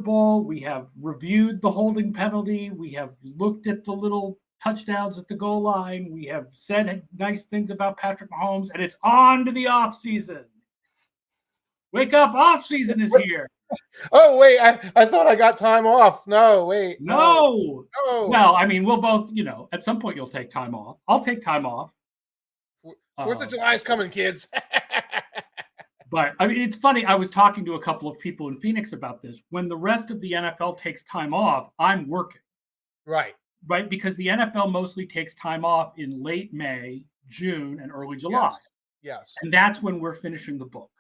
Bowl. We have reviewed the holding penalty. We have looked at the little touchdowns at the goal line. We have said nice things about Patrick Mahomes, and it's on to the offseason. Wake up, offseason is here. Oh, wait, I thought I got time off. No, wait. No. Well, I mean, we'll both, at some point you'll take time off. I'll take time off. 4th of July is coming, kids. But, I mean, it's funny. I was talking to a couple of people in Phoenix about this. When the rest of the NFL takes time off, I'm working. Right. Right? Because the NFL mostly takes time off in late May, June, and early July. Yes. And that's when we're finishing the book.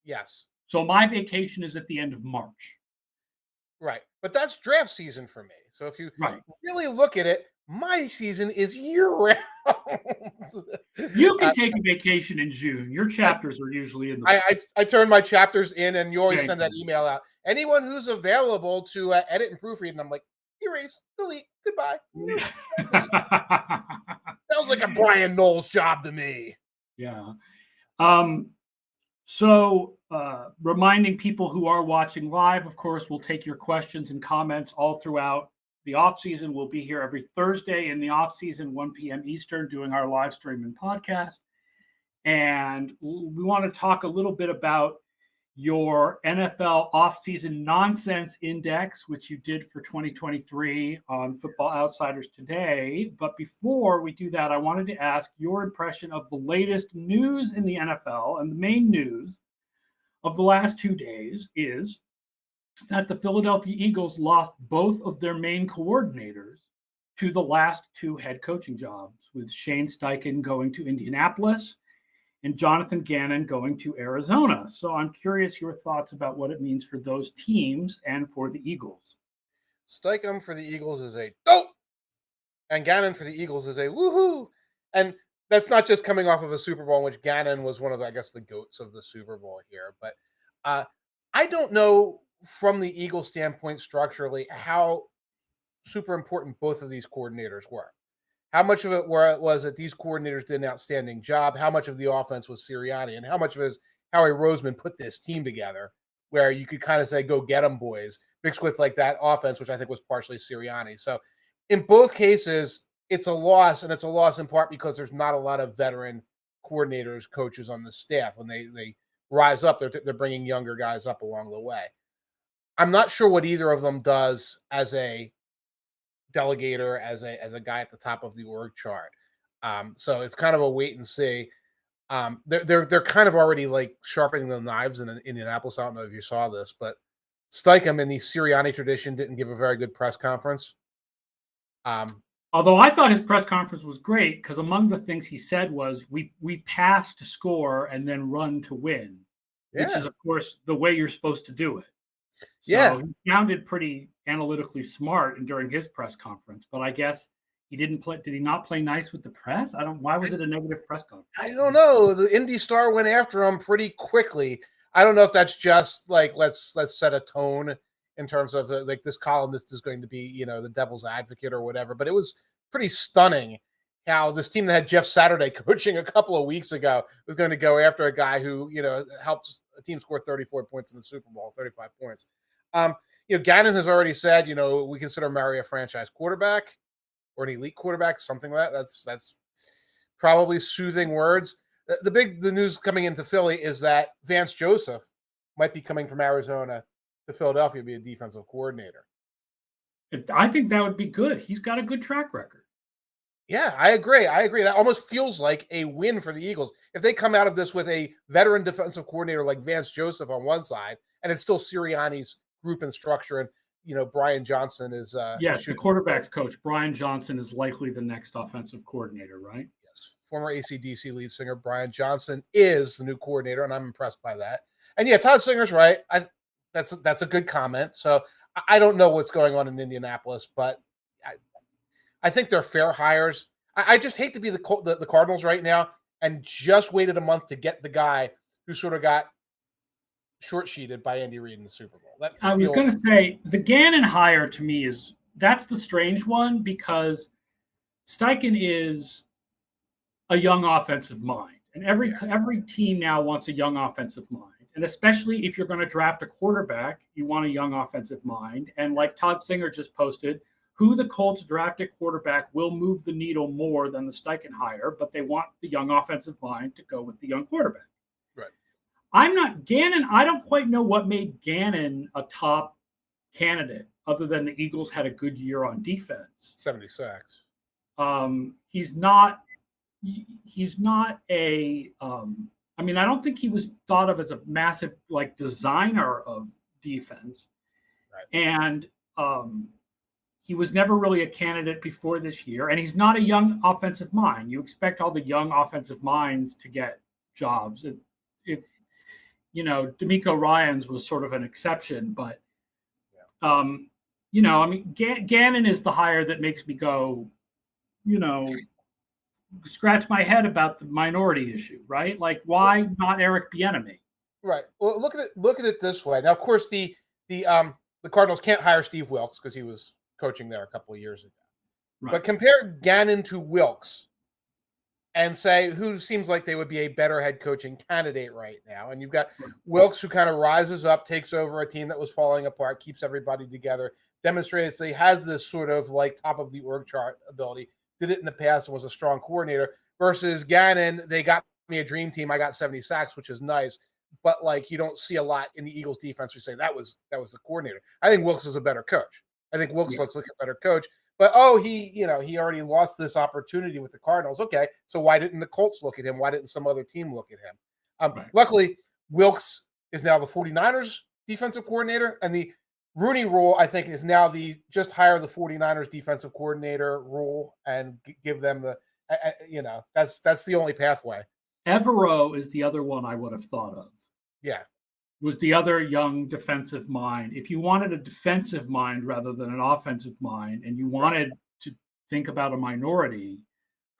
Yes. So my vacation is at the end of March. Right. But that's draft season for me. So if you really look at it, my season is year-round. You can take a vacation in June. Your chapters are usually in the I turn my chapters in, and you always send that email out. Anyone who's available to edit and proofread, and I'm like, erase, delete, goodbye. Sounds like a Brian Knowles job to me. Yeah. So reminding people who are watching live, of course, we'll take your questions and comments all throughout the offseason. We'll be here every Thursday in the offseason, 1 p.m. Eastern, doing our live stream and podcast. And we want to talk a little bit about your NFL offseason nonsense index, which you did for 2023 on Football Outsiders today. But before we do that, I wanted to ask your impression of the latest news in the NFL. And the main news of the last 2 days is that the Philadelphia Eagles lost both of their main coordinators to the last 2 head coaching jobs, with Shane Steichen going to Indianapolis and Jonathan Gannon going to Arizona. So I'm curious your thoughts about what it means for those teams and for the Eagles. Steichen for the Eagles is a dope, and Gannon for the Eagles is a woohoo. And that's not just coming off of a Super Bowl in which Gannon was one of, the goats of the Super Bowl here. But I don't know from the Eagles standpoint structurally how super important both of these coordinators were. How much of it was that these coordinators did an outstanding job? How much of the offense was Sirianni? And how much of it is Howie Roseman put this team together where you could kind of say, go get them, boys, mixed with that offense, which I think was partially Sirianni. So in both cases, it's a loss, and it's a loss in part because there's not a lot of veteran coordinators, coaches on the staff. When they rise up, they're bringing younger guys up along the way. I'm not sure what either of them does as a delegator, as a guy at the top of the org chart. So it's kind of a wait and see. They're kind of already sharpening the knives in Indianapolis. I don't know if you saw this, but Steichen, in the Sirianni tradition, didn't give a very good press conference. Although I thought his press conference was great, because among the things he said was, we pass to score and then run to win, which is, of course, the way you're supposed to do it. So he sounded pretty analytically smart during his press conference, but I guess he didn't play. Did he not play nice with the press? Why was it a negative press conference? I don't know. The Indy Star went after him pretty quickly. I don't know if that's just let's set a tone in terms of this columnist is going to be, the devil's advocate or whatever. But it was pretty stunning how this team that had Jeff Saturday coaching a couple of weeks ago was going to go after a guy who, helped a team score 34 points in the Super Bowl, 35 points. Gannon has already said, we consider Murray a franchise quarterback or an elite quarterback, something like that. That's probably soothing words. The news coming into Philly is that Vance Joseph might be coming from Arizona to Philadelphia to be a defensive coordinator. I think that would be good. He's got a good track record. Yeah, I agree. That almost feels like a win for the Eagles. If they come out of this with a veteran defensive coordinator like Vance Joseph on one side, and it's still Sirianni's group and structure, and Brian Johnson is yes, the quarterback's coach. Brian Johnson is likely the next offensive coordinator, right? Yes. Former AC/DC lead singer Brian Johnson is the new coordinator, and I'm impressed by that. And yeah, Todd Singer's right. That's a good comment. So I don't know what's going on in Indianapolis, but I think they're fair hires. I just hate to be the Cardinals right now and just waited a month to get the guy who sort of got short-sheeted by Andy Reid in the Super Bowl. I was going to say, the Gannon hire to me that's the strange one, because Steichen is a young offensive mind. And every team now wants a young offensive mind. And especially if you're going to draft a quarterback, you want a young offensive mind. And like Todd Singer just posted, who the Colts drafted quarterback will move the needle more than the Steichen hire, but they want the young offensive mind to go with the young quarterback. Right. I'm not Gannon. I don't quite know what made Gannon a top candidate other than the Eagles had a good year on defense. 76. He's not a, I mean, I don't think he was thought of as a massive like designer of defense. Right. And he was never really a candidate before this year. And he's not a young offensive mind. You expect all the young offensive minds to get jobs. If D'Amico Ryans was sort of an exception, but I mean, Gannon is the hire that makes me go, scratch my head about the minority issue, right? Like, why not Eric Bieniemy? Right. Well, look at it this way. Now, of course, the Cardinals can't hire Steve Wilks because he was coaching there a couple of years ago. Right. But compare Gannon to Wilks and say who seems like they would be a better head coaching candidate right now. And you've got Wilks, who kind of rises up, takes over a team that was falling apart, keeps everybody together, demonstrates that he has this sort of like top of the org chart ability, did it in the past and was a strong coordinator, versus Gannon. They got me a dream team. I got 70 sacks, which is nice. But like, you don't see a lot in the Eagles defense. We say that was the coordinator. I think Wilks is a better coach. I think Wilks looks like a better coach. But he already lost this opportunity with the Cardinals. Okay, so why didn't the Colts look at him? Why didn't some other team look at him? Right. Luckily, Wilks is now the 49ers defensive coordinator, and the Rooney rule, I think, is now the just hire the 49ers defensive coordinator rule and give them the, that's the only pathway. Evero is the other one I would have thought of. Yeah. Was the other young defensive mind. If you wanted a defensive mind rather than an offensive mind, and you wanted to think about a minority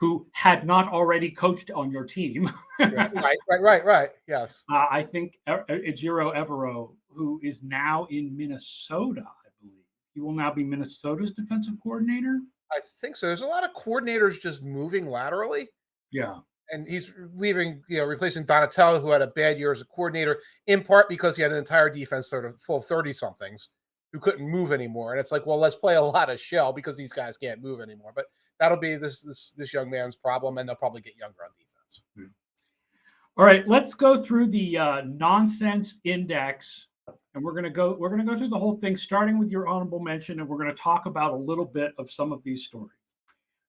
who had not already coached on your team. Right. Yes. I think Ejiro Evero, who is now in Minnesota, I believe. He will now be Minnesota's defensive coordinator. I think so. There's a lot of coordinators just moving laterally. Yeah. And he's leaving, replacing Donatello, who had a bad year as a coordinator, in part because he had an entire defense sort of full of 30-somethings who couldn't move anymore. And it's like, well, let's play a lot of shell because these guys can't move anymore. But that'll be this young man's problem, and they'll probably get younger on defense. All right, let's go through the nonsense index, and we're going to go through the whole thing, starting with your honorable mention, and we're going to talk about a little bit of some of these stories.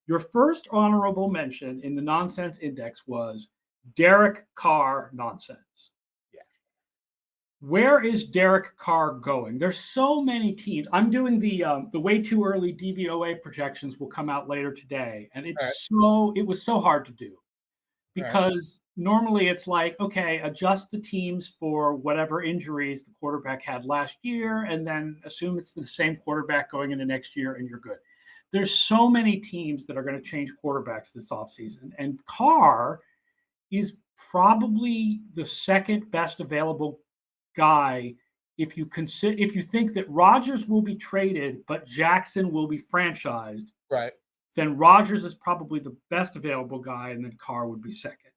Your first honorable mention in the nonsense index was Derek Carr nonsense. Yeah. Where is Derek Carr going? There's so many teams. I'm doing the way too early DVOA projections will come out later today, and it was so hard to do because normally it's like, okay, adjust the teams for whatever injuries the quarterback had last year, and then assume it's the same quarterback going into next year, and you're good. There's so many teams that are going to change quarterbacks this offseason. And Carr is probably the second best available guy if you think that Rodgers will be traded, but Jackson will be franchised. Right. Then Rodgers is probably the best available guy, and then Carr would be second.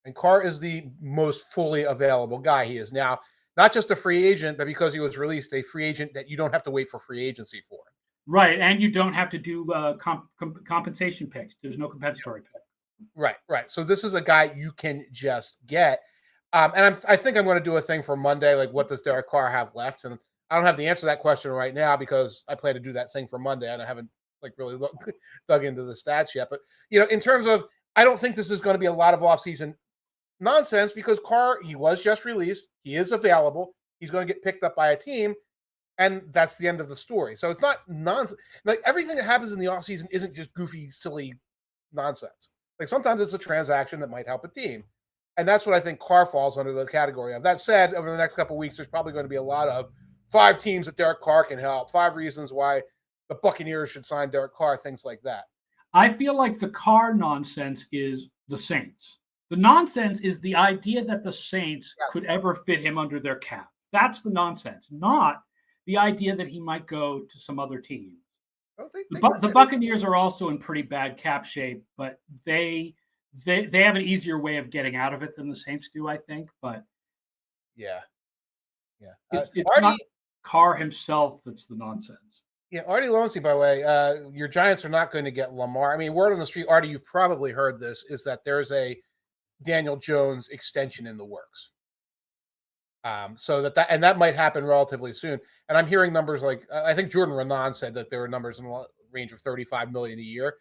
And Carr is the most fully available guy. He is now not just a free agent, but because he was released, a free agent that you don't have to wait for free agency for. Right, and you don't have to do compensation picks. There's no compensatory pick. Right. So this is a guy you can just get. And I think I'm going to do a thing for Monday, like what does Derek Carr have left? And I don't have the answer to that question right now because I plan to do that thing for Monday, and I haven't really dug into the stats yet. But in terms of, I don't think this is going to be a lot of offseason nonsense because Carr, he was just released. He is available. He's going to get picked up by a team. And that's the end of the story. So it's not nonsense. Like everything that happens in the offseason isn't just goofy, silly nonsense. Like sometimes it's a transaction that might help a team. And that's what I think Carr falls under the category of. That said, over the next couple of weeks, there's probably going to be a lot of 5 teams that Derek Carr can help, 5 reasons why the Buccaneers should sign Derek Carr, things like that. I feel like the Carr nonsense is the Saints. The nonsense is the idea that the Saints could ever fit him under their cap. That's the nonsense, not the idea that he might go to some other team. The Buccaneers are also in pretty bad cap shape, but they have an easier way of getting out of it than the Saints do, I think. But Yeah. Yeah. It's Artie, not Carr himself that's the nonsense. yeah, Artie Lonesi, by the way, your Giants are not going to get Lamar. I mean, word on the street, Artie, you've probably heard this, is that there's a Daniel Jones extension in the works. So that might happen relatively soon. And I'm hearing numbers like, I think Jordan Renan said that there were numbers in the range of $35 million a year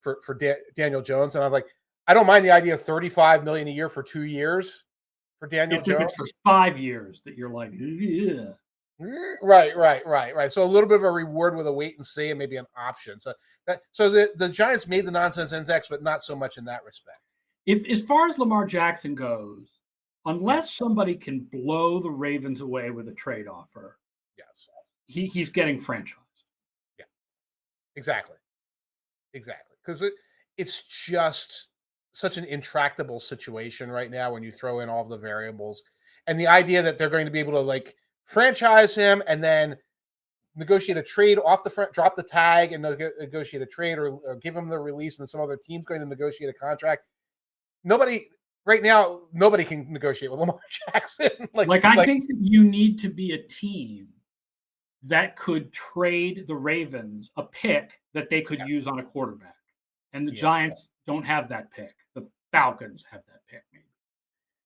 for Daniel Jones. And I'm like, I don't mind the idea of $35 million a year for 2 years for Daniel If Jones. it's for 5 years that you're like, yeah. Right. So a little bit of a reward with a wait and see and maybe an option. So the Giants made the nonsense index, but not so much in that respect. If as far as Lamar Jackson goes, unless somebody can blow the Ravens away with a trade offer, yes, he's getting franchised. Yeah, exactly. Because it's just such an intractable situation right now when you throw in all the variables, and the idea that they're going to be able to like franchise him and then negotiate a trade off the front, drop the tag and negotiate a trade or give him the release, and some other team's going to negotiate a contract. Nobody can negotiate with Lamar Jackson. I think that you need to be a team that could trade the Ravens a pick that they could use on a quarterback. And the Giants don't have that pick. The Falcons have that pick, maybe.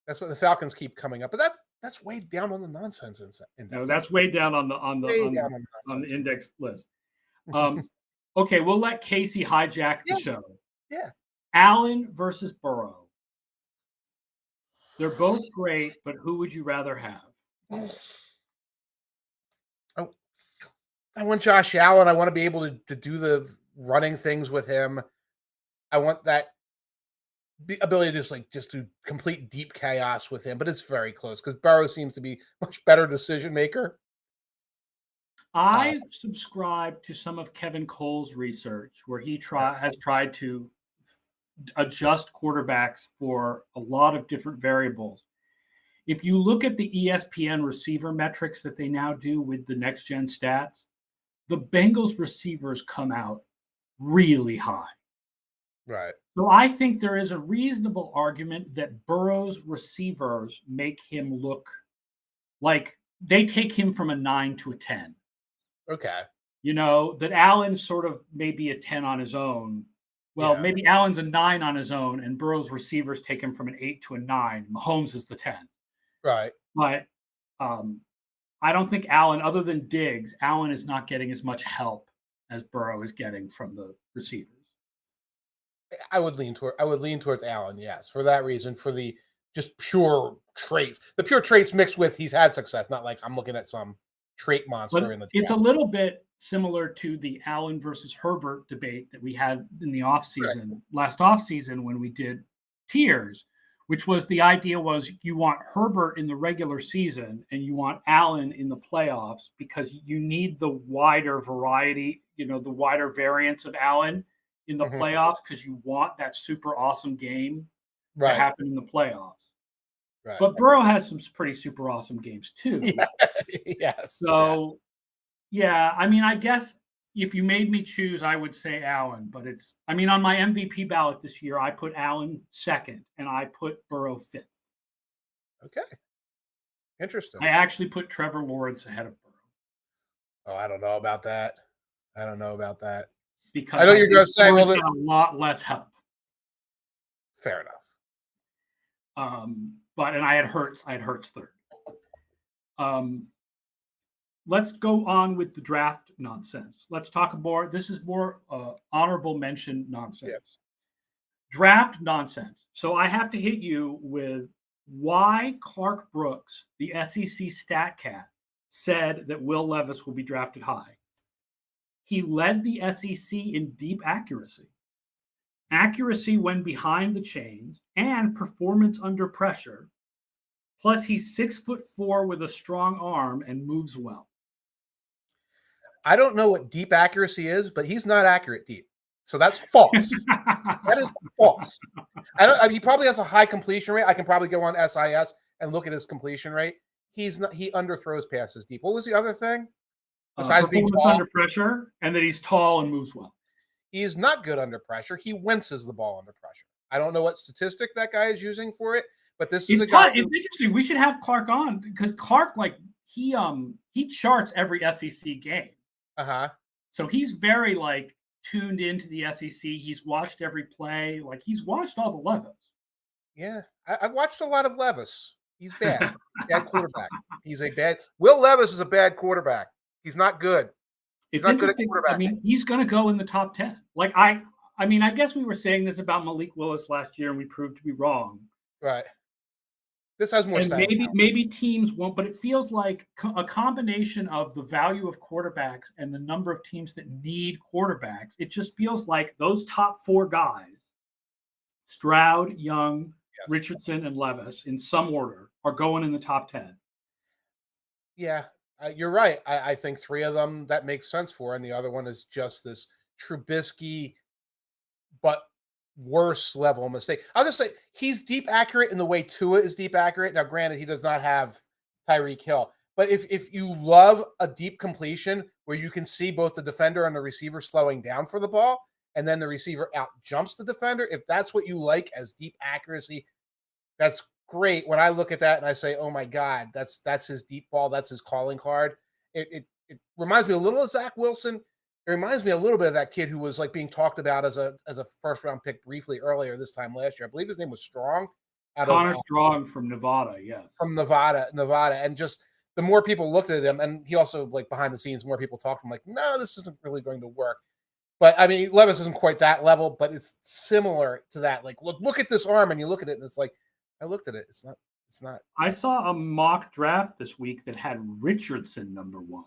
That's what the Falcons keep coming up. But that's way down on the nonsense index. No, that's way down on the index list. Okay, we'll let Casey hijack the show. Yeah. Allen versus Burrow. They're both great, but who would you rather have? I want Josh Allen. I want to be able to do the running things with him. I want that ability to just do complete deep chaos with him, but it's very close because Burrow seems to be much better decision maker. I subscribe to some of Kevin Cole's research where he has tried to adjust quarterbacks for a lot of different variables. If you look at the ESPN receiver metrics that they now do with the next gen stats, the Bengals receivers come out really high. Right. So I think there is a reasonable argument that Burrow's receivers make him look like they take him from a 9 to a 10. Okay. That Allen's sort of maybe a 10 on his own. Well, maybe Allen's a 9 on his own, and Burrow's receivers take him from an 8 to a 9. Mahomes is the 10. Right. But I don't think Allen, other than Diggs, Allen is not getting as much help as Burrow is getting from the receivers. I would lean towards Allen, yes, for that reason, for the just pure traits. The pure traits mixed with he's had success, not like I'm looking at some trait monster in the draft. It's a little bit similar to the Allen versus Herbert debate that we had in the offseason, last offseason when we did tiers, which was the idea was you want Herbert in the regular season and you want Allen in the playoffs because you need the wider variety, the wider variance of Allen in the playoffs because you want that super awesome game to happen in the playoffs. Right. But Burrow has some pretty super awesome games too. Yes. So, I mean, I guess if you made me choose, I would say Allen. But on my MVP ballot this year, I put Allen second and I put Burrow fifth. Okay. Interesting. I actually put Trevor Lawrence ahead of Burrow. Oh, I don't know about that. Because I know you're going to say, well, got a lot less help. Fair enough. And I had Hurts third. Let's go on with the draft nonsense. Let's talk more. This is more honorable mention nonsense. Yes. Draft nonsense. So I have to hit you with why Clark Brooks, the SEC stat cat, said that Will Levis will be drafted high. He led the SEC in deep accuracy when behind the chains, and performance under pressure. Plus, he's 6'4" with a strong arm and moves well. I don't know what deep accuracy is, but he's not accurate deep. So that's false. That is false. He probably has a high completion rate. I can probably go on SIS and look at his completion rate. He underthrows passes deep. What was the other thing? Besides being tall, under pressure, and that he's tall and moves well. He is not good under pressure. He winces the ball under pressure. I don't know what statistic that guy is using for it, But this is a guy. It's interesting. We should have Clark on because Clark, like he charts every SEC game. So he's very like tuned into the SEC. He's watched every play. Like he's watched all the Levis. Yeah, I've watched a lot of Levis. He's bad. Bad quarterback. Will Levis is a bad quarterback. He's not good. It's not good at quarterback. I mean, he's going to go in the top 10. Like I mean, I guess we were saying this about Malik Willis last year, and we proved to be wrong. Right. This has more style. Maybe teams won't, but it feels like a combination of the value of quarterbacks and the number of teams that need quarterbacks. It just feels like those top 4 guys, Stroud, Young, Richardson, and Levis, in some order, are going in the top 10. Yeah, you're right. I think 3 of them that makes sense for, and the other one is just this Trubisky, but worse level mistake. I'll just say he's deep accurate in the way Tua is deep accurate. Now, granted, he does not have Tyreek Hill, but if you love a deep completion where you can see both the defender and the receiver slowing down for the ball, and then the receiver out jumps the defender, if that's what you like as deep accuracy, that's great. When I look at that and I say, oh my God, that's his deep ball, that's his calling card. It reminds me a little of Zach Wilson. It reminds me a little bit of that kid who was like being talked about as a first round pick briefly earlier this time last year. I believe his name was Strong. Connor Strong from Nevada, yes. From Nevada. And just the more people looked at him, and he also, like, behind the scenes, more people talked to him like, no, this isn't really going to work. But I mean, Levis isn't quite that level, but it's similar to that. Like, look at this arm, and you look at it, and it's like, I looked at it. It's not. I saw a mock draft this week that had Richardson number 1.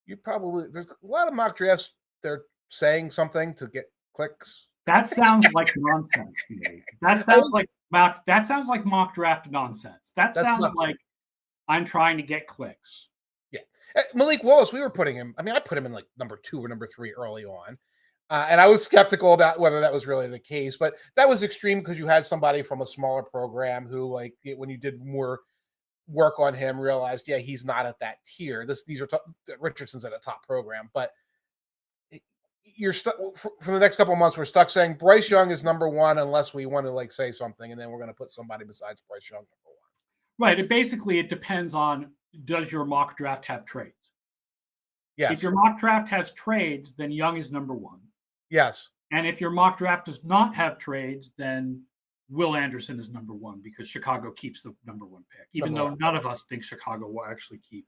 There's a lot of mock drafts. They're saying something to get clicks. That sounds like nonsense to me. That sounds like mock draft nonsense. That sounds like I'm trying to get clicks. Yeah. Malik Willis, we were putting him. I mean, I put him in like number 2 or number 3 early on. And I was skeptical about whether that was really the case, but that was extreme because you had somebody from a smaller program who, like, when you did more work on him, realized, yeah, he's not at that tier. These are Richardson's at a top program, but you're stuck for the next couple of months. We're stuck saying Bryce Young is number 1 unless we want to like say something, and then we're going to put somebody besides Bryce Young number 1. Right. It depends on, does your mock draft have trades? Yes. If your mock draft has trades, then Young is number 1. Yes. And if your mock draft does not have trades, then Will Anderson is number 1 because Chicago keeps the number 1 pick, even though none of us think Chicago will actually keep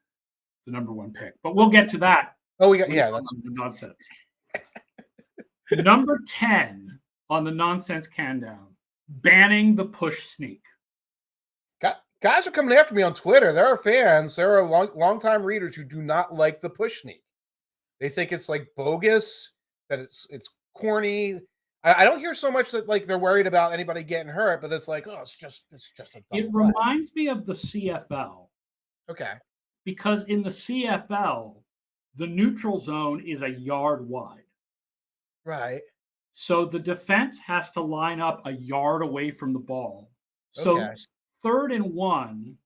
the number 1 pick. But we'll get to that. Oh, that's nonsense. Number 10 on the nonsense countdown, banning the push sneak. Guys are coming after me on Twitter. There are fans. There are longtime readers who do not like the push sneak. They think it's like bogus, that it's corny. I don't hear so much that like they're worried about anybody getting hurt, but it's like, oh, it's just a dumb play. Reminds me of the CFL. Okay. Because in the CFL, the neutral zone is a yard wide. Right. So the defense has to line up a yard away from the ball. So 3rd and 1,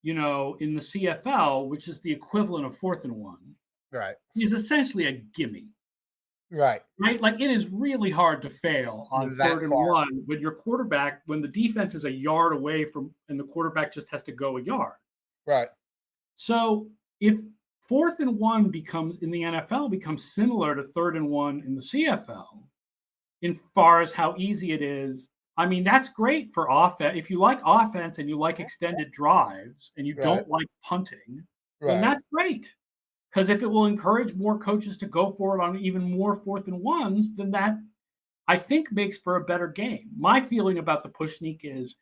in the CFL, which is the equivalent of 4th and 1, right, is essentially a gimme. Right. Like it is really hard to fail on 3rd and 1 when your quarterback, when the defense is a yard away from, and the quarterback just has to go a yard. Right. So if 4th and 1 becomes in the NFL becomes similar to 3rd and 1 in the CFL, in far as how easy it is. I mean, that's great for offense. If you like offense and you like extended drives and you don't like punting, then that's great. Because if it will encourage more coaches to go for it on even more 4th and 1s, then that, I think, makes for a better game. My feeling about the push sneak is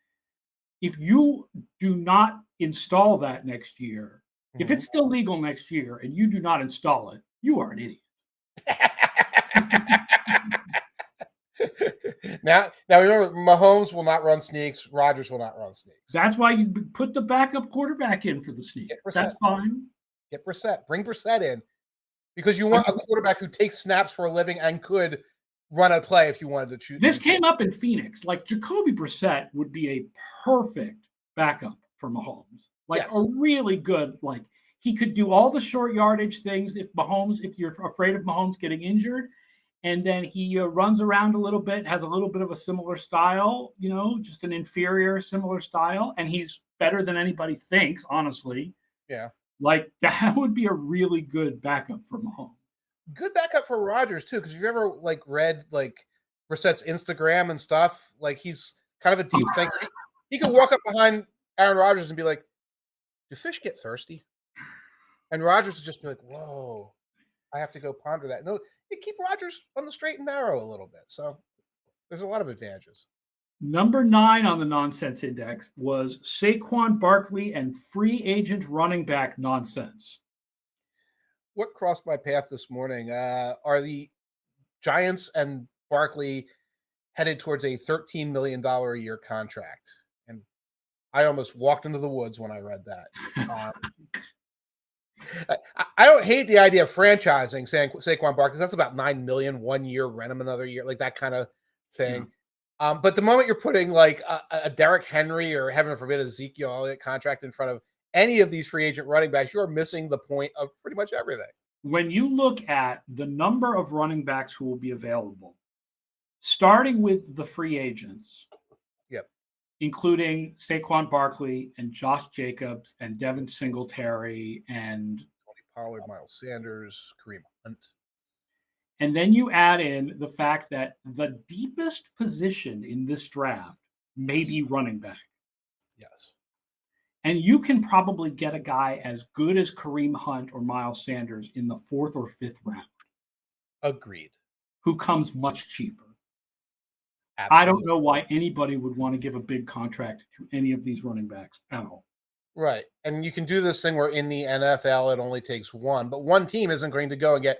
if you do not install that next year, if it's still legal next year and you do not install it, you are an idiot. Now remember, Mahomes will not run sneaks. Rodgers will not run sneaks. That's why you put the backup quarterback in for the sneak. That's fine. Get Brissett. Bring Brissett in because you want a quarterback who takes snaps for a living and could run a play if you wanted to choose. This came up in Phoenix. Like Jacoby Brissett would be a perfect backup for Mahomes. Like a really good, like he could do all the short yardage things if you're afraid of Mahomes getting injured. And then he runs around a little bit, has a little bit of a similar style, just an inferior, similar style. And he's better than anybody thinks, honestly. Yeah. Like, that would be a really good backup for Mahomes. Good backup for Rodgers, too, because if you've ever, read, Brissett's Instagram and stuff, he's kind of a deep thinker. He could walk up behind Aaron Rodgers and be like, do fish get thirsty? And Rodgers would just be like, whoa, I have to go ponder that. No, you keep Rodgers on the straight and narrow a little bit. So there's a lot of advantages. Number 9 on the nonsense index was Saquon Barkley and free agent running back nonsense. What crossed my path this morning? Are the Giants and Barkley headed towards a $13 million a year contract? And I almost walked into the woods when I read that. I don't hate the idea of franchising Saquon Barkley. That's about $9 million 1 year, rent him another year, that kind of thing. Yeah. But the moment you're putting a Derrick Henry or, heaven forbid, Ezekiel Elliott contract in front of any of these free agent running backs, you are missing the point of pretty much everything. When you look at the number of running backs who will be available, starting with the free agents, including Saquon Barkley and Josh Jacobs and Devin Singletary and Tony Pollard, Miles Sanders, Kareem Hunt. And then you add in the fact that the deepest position in this draft may be running back. Yes. And you can probably get a guy as good as Kareem Hunt or Miles Sanders in the 4th or 5th round. Agreed. Who comes much cheaper. Absolutely. I don't know why anybody would want to give a big contract to any of these running backs at all. Right. And you can do this thing where in the NFL it only takes one, but one team isn't going to go and get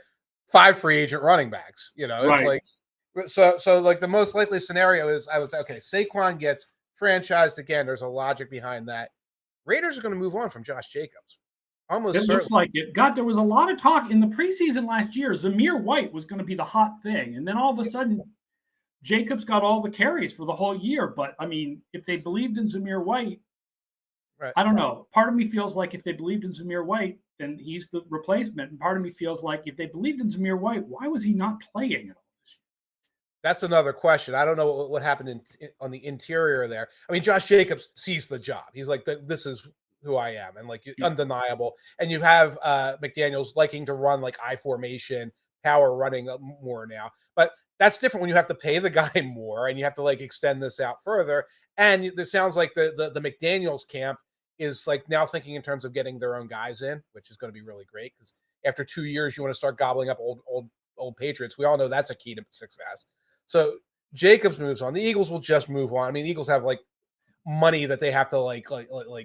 5 free agent running backs. It's right. So the most likely scenario is I would say, okay, Saquon gets franchised again. There's a logic behind that. Raiders are going to move on from Josh Jacobs. Almost certainly. Looks like it. God, there was a lot of talk in the preseason last year. Zamir White was going to be the hot thing. And then all of a sudden, Jacobs got all the carries for the whole year. But, I mean, if they believed in Zamir White, right. I don't know. Part of me feels like if they believed in Zamir White, then he's the replacement. And part of me feels like if they believed in Zamir White, why was he not playing at all this year? That's another question. I don't know what happened on the interior there. I mean, Josh Jacobs sees the job. He's like, this is who I am. And undeniable. And you have McDaniels liking to run I formation, power running more now. But that's different when you have to pay the guy more and you have to extend this out further. And this sounds like the McDaniels camp is now thinking in terms of getting their own guys in, which is going to be really great because after 2 years, you want to start gobbling up old Patriots. We all know that's a key to success. So Jacobs moves on. The Eagles will just move on. I mean, the Eagles have money that they have to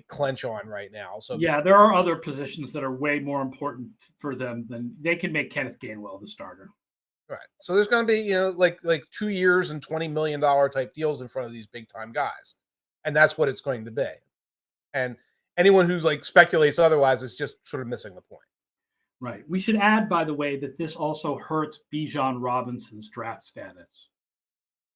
clench on right now. So yeah, there are other positions that are way more important for them than they can make Kenneth Gainwell the starter. Right. So there's going to be 2 years and $20 million type deals in front of these big time guys, and that's what it's going to be. And anyone who's speculates otherwise is just sort of missing the point. Right. We should add, by the way, that this also hurts Bijan Robinson's draft status.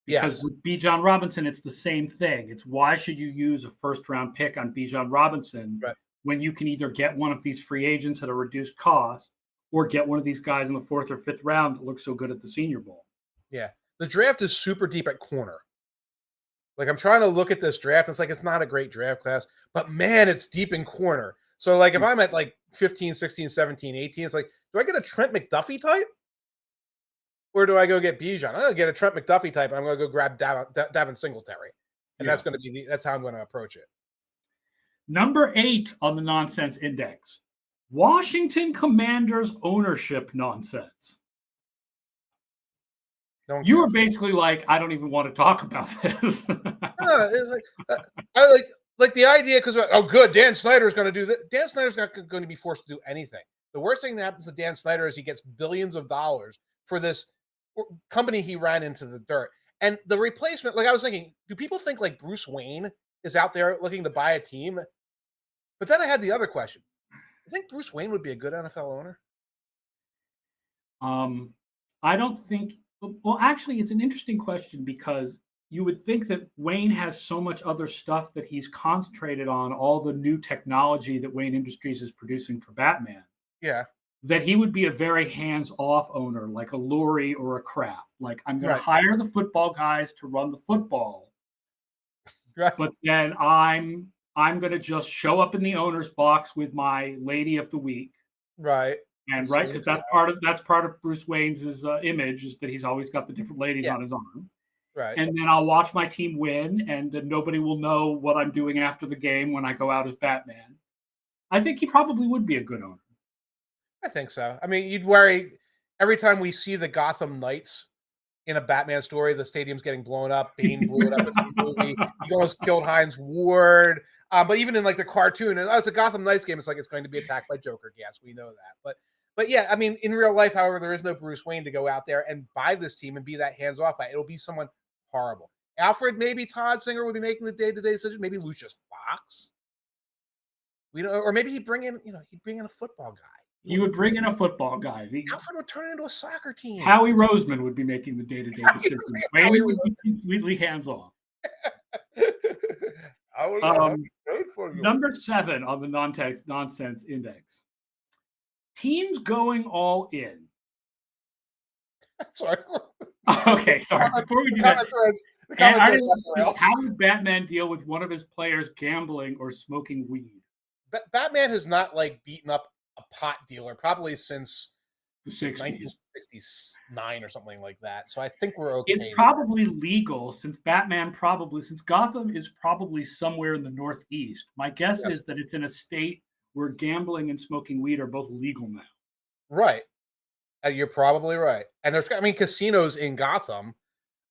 Because with Bijan Robinson, it's the same thing. It's why should you use a first-round pick on Bijan Robinson when you can either get one of these free agents at a reduced cost or get one of these guys in the 4th or 5th round that looks so good at the Senior Bowl? Yeah. The draft is super deep at corner. I'm trying to look at this draft. It's it's not a great draft class, but man, it's deep in corner. So if I'm at 15, 16, 17, 18, it's do I get a Trent McDuffie type? Or do I go get Bijan? I'm going to get a Trent McDuffie type, and I'm going to go grab Devin Singletary. And that's going to be that's how I'm going to approach it. Number 8 on the nonsense index. Washington Commanders ownership nonsense. You were basically I don't even want to talk about this. I the idea because, good, Dan Snyder's going to do that. Dan Snyder's not going to be forced to do anything. The worst thing that happens to Dan Snyder is he gets billions of dollars for this company he ran into the dirt. And the replacement, I was thinking, do people think Bruce Wayne is out there looking to buy a team? But then I had the other question. I think Bruce Wayne would be a good NFL owner. I don't think. Well, actually, it's an interesting question because you would think that Wayne has so much other stuff that he's concentrated on all the new technology that Wayne Industries is producing for Batman. Yeah. that he would be a very hands-off owner, like a Lurie or a Kraft. Like, I'm going Right. to hire the football guys to run the football, Right. but then I'm going to just show up in the owner's box with my lady of the week. Right. And So, because that's part of Bruce Wayne's image, is that he's always got the different ladies on his arm. Right. And then I'll watch my team win, and then nobody will know what I'm doing after the game when I go out as Batman. I think he probably would be a good owner. I think so. I mean, you'd worry every time we see the Gotham Knights in a Batman story, the stadium's getting blown up. Bane blew it up in the movie. He almost killed Hines Ward. But even in like the cartoon, and it's a Gotham Knights game, it's like it's going to be attacked by Joker. Yes, we know that. But yeah, I mean, in real life, however, there is no Bruce Wayne to go out there and buy this team and be that hands off by. It'll be someone horrible. Alfred, maybe Todd Singer would be making the day-to-day decision. Maybe Lucius Fox. We don't, or maybe he'd bring in a football guy. He would bring in a football guy. Alfred would turn it into a soccer team. Howie Roseman would be making the day-to-day decisions. Wayne would be completely hands-off. Number 7 on the nonsense index. Teams going all in. Sorry. Okay, sorry. Before we do that, how would Batman deal with one of his players gambling or smoking weed? Batman has not like beaten up a pot dealer probably since the 60s. 1969 or something like that. So I think we're okay. It's probably legal since Gotham is probably somewhere in the Northeast. My guess is that it's in a state where gambling and smoking weed are both legal now. Right. You're probably right. And there's, casinos in Gotham.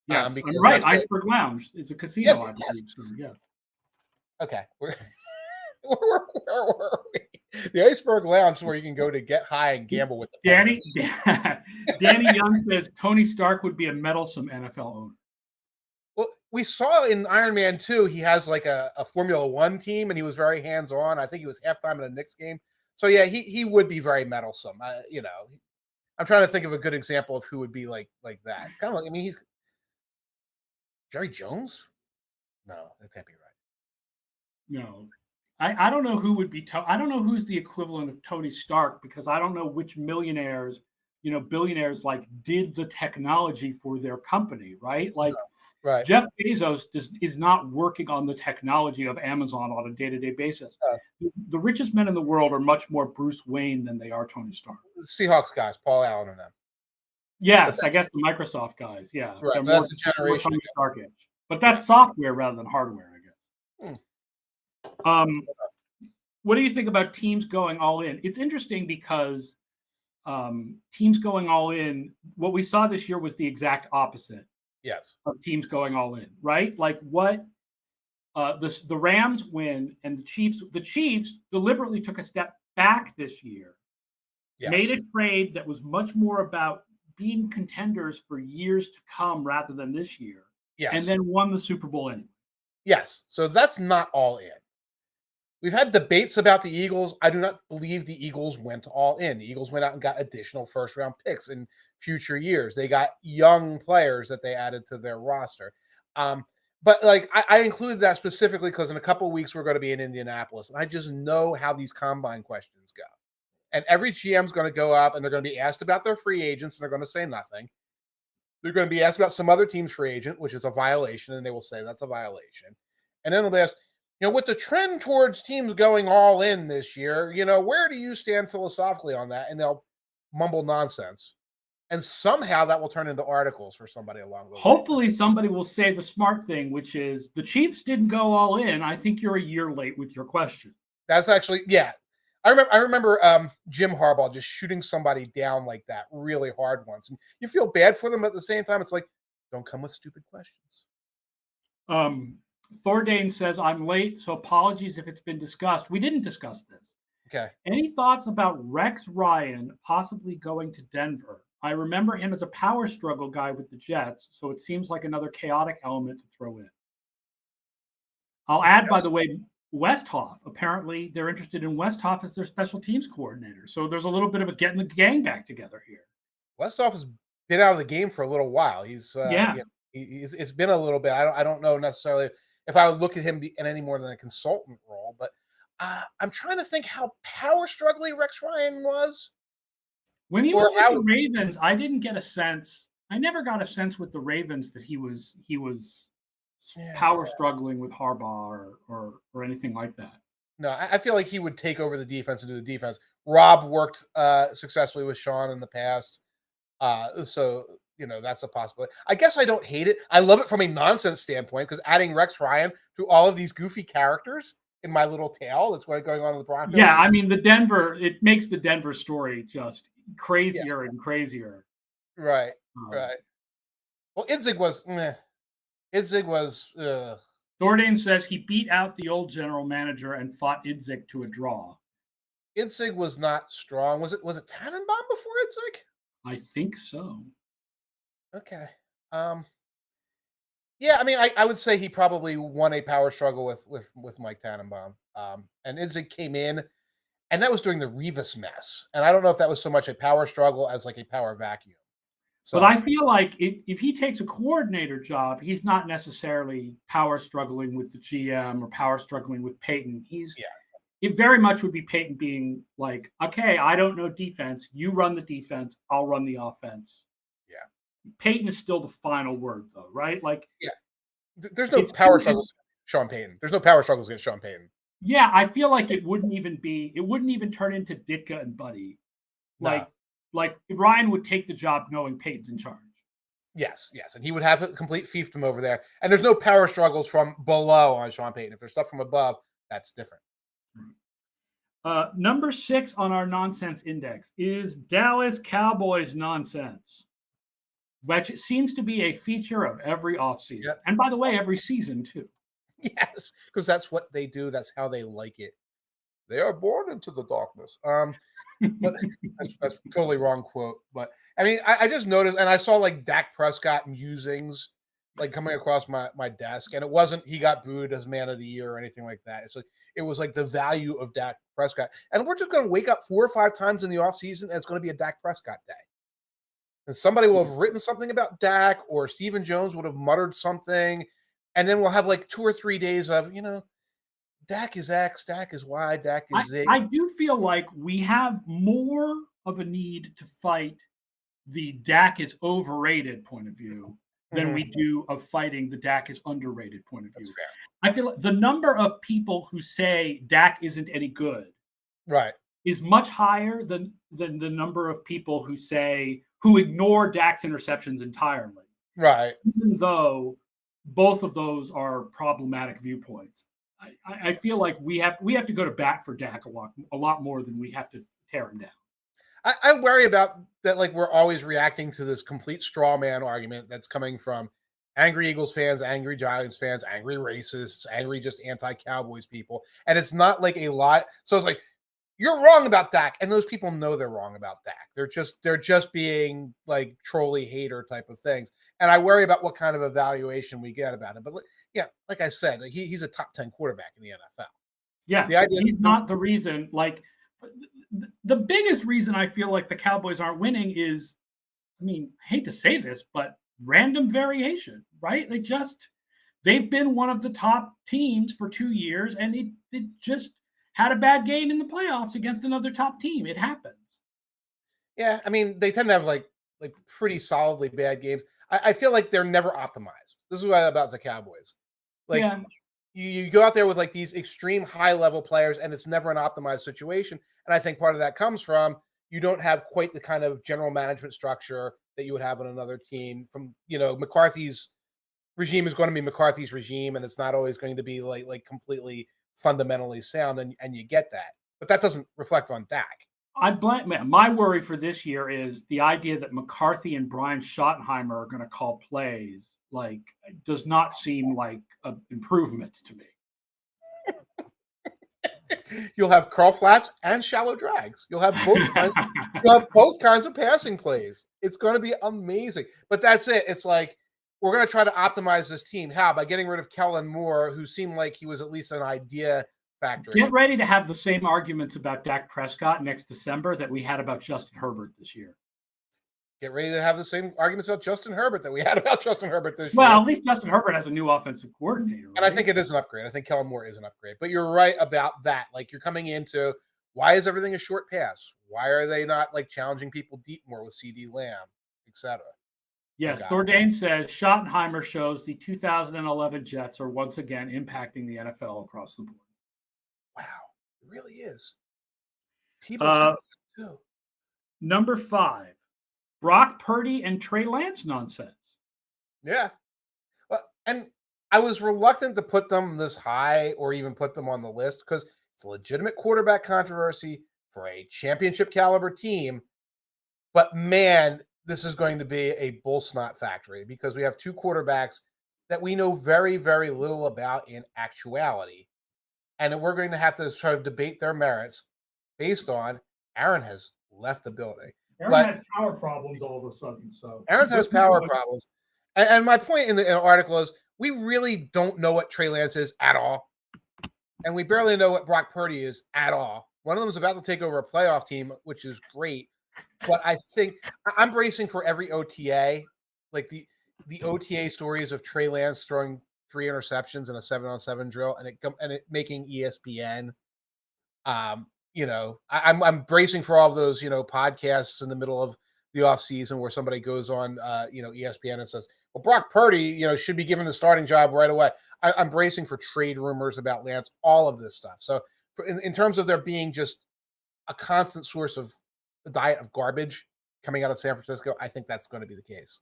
Yes, I'm right. Iceberg Lounge is a casino, I believe. So, yes. Okay. Where were we? The Iceberg Lounge, where you can go to get high and gamble with the Danny Young says Tony Stark would be a meddlesome NFL owner. Well, we saw in Iron Man 2, he has like a Formula One team, and he was very hands-on. I think he was halftime in a Knicks game. So yeah, he would be very meddlesome. I'm trying to think of a good example of who would be like that. Kind of, he's Jerry Jones. No, that can't be right. No, I don't know who would be. I don't know who's the equivalent of Tony Stark, because I don't know which billionaires like did the technology for their company, right? Like, right. Jeff Bezos is not working on the technology of Amazon on a day-to-day basis. The richest men in the world are much more Bruce Wayne than they are Tony Stark. The Seahawks guys, Paul Allen and them. Yes, I guess the Microsoft guys. Yeah, right. That's the generation. Tony Stark-ish. But that's software rather than hardware, I guess. What do you think about teams going all in? It's interesting because teams going all in, what we saw this year was the exact opposite. Yes. Of teams going all in, right? Like what the Rams win, and the Chiefs deliberately took a step back this year. Yes. Made a trade that was much more about being contenders for years to come rather than this year. Yes. And then won the Super Bowl anyway. Yes. So that's not all in. We've had debates about the Eagles. I do not believe the Eagles went all in. The Eagles went out and got additional first-round picks in future years. They got young players that they added to their roster. But like I included that specifically because in a couple of weeks we're going to be in Indianapolis, and I just know how these combine questions go. And every GM is going to go up and they're going to be asked about their free agents, and they're going to say nothing. They're going to be asked about some other team's free agent, which is a violation, and they will say that's a violation. And then they'll be asked, with the trend towards teams going all in this year, where do you stand philosophically on that? And they'll mumble nonsense. And somehow that will turn into articles for somebody along the way. Hopefully somebody will say the smart thing, which is the Chiefs didn't go all in. I think you're a year late with your question. That's actually, yeah. I remember Jim Harbaugh just shooting somebody down like that really hard once. And you feel bad for them, but at the same time, it's like, don't come with stupid questions. Thordane says, I'm late, so apologies if it's been discussed. We didn't discuss this. Okay. Any thoughts about Rex Ryan possibly going to Denver? I remember him as a power struggle guy with the Jets, so it seems like another chaotic element to throw in. I'll add, by the way, Westhoff. Apparently, they're interested in Westhoff as their special teams coordinator. So there's a little bit of a getting the gang back together here. Westhoff has been out of the game for a little while. It's been a little bit. I don't know necessarily if I would look at him in any more than a consultant role, but I'm trying to think how power struggling Rex Ryan was. When he Or was with how- the Ravens, I didn't get a sense. I never got a sense with the Ravens that he was power struggling with Harbaugh or anything like that. No, I feel like he would take over the defense and do the defense. Rob worked successfully with Sean in the past. So, that's a possibility. I guess I don't hate it. I love it from a nonsense standpoint because adding Rex Ryan to all of these goofy characters in my little tale that's what's going on in the Broncos. Yeah, I mean, it makes the Denver story just crazier and crazier. Right, right. Well, Idzig was Dordain says he beat out the old general manager and fought Idzik to a draw. Idzig was not strong. Was it Tannenbaum before Idzig? I think so. Okay. Yeah, I mean, I would say he probably won a power struggle with Mike Tannenbaum. And Idzig came in, and that was during the Revis mess. And I don't know if that was so much a power struggle as like a power vacuum. So, but I feel like if he takes a coordinator job, he's not necessarily power struggling with the GM or power struggling with Peyton. It very much would be Peyton being like, okay, I don't know defense. You run the defense. I'll run the offense. Yeah. Peyton is still the final word, though, right? Like, yeah. There's no power struggles against Sean Payton. There's no power struggles against Sean Payton. Yeah, I feel like it wouldn't even turn into Ditka and Buddy. Like Ryan would take the job knowing Peyton's in charge. Yes. And he would have a complete fiefdom over there. And there's no power struggles from below on Sean Payton. If there's stuff from above, that's different. Number 6 on our nonsense index is Dallas Cowboys nonsense, which seems to be a feature of every offseason. Yep. And by the way, every season too. Yes, because that's what they do. That's how they like it. They are born into the darkness. But that's totally wrong quote. But I mean, I just noticed, and I saw like Dak Prescott musings like coming across my desk, and it wasn't he got booed as man of the year or anything like that. It's like it was like the value of Dak Prescott. And we're just going to wake up 4 or 5 times in the offseason, and it's going to be a Dak Prescott day. And somebody will have written something about Dak, or Stephen Jones would have muttered something, and then we'll have like 2 or 3 days of, Dak is X, Dak is Y, Dak is Z. I do feel like we have more of a need to fight the Dak is overrated point of view than we do of fighting the Dak is underrated point of view. That's fair. I feel like the number of people who say Dak isn't any good, right, is much higher than the number of people who ignore Dak's interceptions entirely. Right. Even though both of those are problematic viewpoints. I feel like we have to go to bat for Dak a lot more than we have to tear him down. I worry about that. Like, we're always reacting to this complete straw man argument that's coming from angry Eagles fans, angry Giants fans, angry racists, angry just anti-Cowboys people. And it's not like a lot. So it's like, you're wrong about Dak. And those people know they're wrong about Dak. They're just being like trolley hater type of things. And I worry about what kind of evaluation we get about him. But yeah, like I said, he's a top 10 quarterback in the NFL. Yeah, the idea he's not the reason. Like, the biggest reason I feel like the Cowboys aren't winning is, I mean, I hate to say this, but random variation, right? They've been one of the top teams for 2 years, and it just had a bad game in the playoffs against another top team. It happens. Yeah, I mean, they tend to have like pretty solidly bad games. I feel like they're never optimized. This is what about the Cowboys. Like, you go out there with like these extreme high level players, and it's never an optimized situation. And I think part of that comes from you don't have quite the kind of general management structure that you would have on another team. From McCarthy's regime is going to be McCarthy's regime, and it's not always going to be like completely fundamentally sound, and you get that. But that doesn't reflect on Dak. My worry for this year is the idea that McCarthy and Brian Schottenheimer are going to call plays. Like, does not seem like an improvement to me. You'll have curl flats and shallow drags. You'll have both kinds. You'll have both kinds of passing plays. It's going to be amazing. But that's it. It's like, we're going to try to optimize this team. How? By getting rid of Kellen Moore, who seemed like he was at least an idea factory. Get ready to have the same arguments about Dak Prescott next December that we had about Justin Herbert this year. Get ready to have the same arguments about Justin Herbert that we had about Justin Herbert this year. Well, at least Justin Herbert has a new offensive coordinator. Right? And I think it is an upgrade. I think Kellen Moore is an upgrade. But you're right about that. Like, you're coming into Why is everything a short pass? Why are they not like challenging people deep more with CD Lamb, etc.? Yes, Thordain says Schottenheimer shows the 2011 Jets are once again impacting the NFL across the board. Wow, it really is. Tebow's too. Number 5, Brock Purdy and Trey Lance nonsense. Yeah. Well, and I was reluctant to put them this high or even put them on the list because it's a legitimate quarterback controversy for a championship caliber team. But man, this is going to be a bull snot factory because we have two quarterbacks that we know very, very little about in actuality. And we're going to have to try to debate their merits based on Aaron has left the building. Aaron has power problems all of a sudden. So Aaron has power problems. And my point in the article is we really don't know what Trey Lance is at all. And we barely know what Brock Purdy is at all. One of them is about to take over a playoff team, which is great. But I think I'm bracing for every OTA, like the OTA stories of Trey Lance throwing 3 interceptions in a 7-on-7 drill and it making ESPN. I'm bracing for all of those, podcasts in the middle of the offseason where somebody goes on, ESPN and says, well, Brock Purdy, should be given the starting job right away. I'm bracing for trade rumors about Lance, all of this stuff. So in terms of there being just a constant source of the diet of garbage coming out of San Francisco, I think that's going to be the case.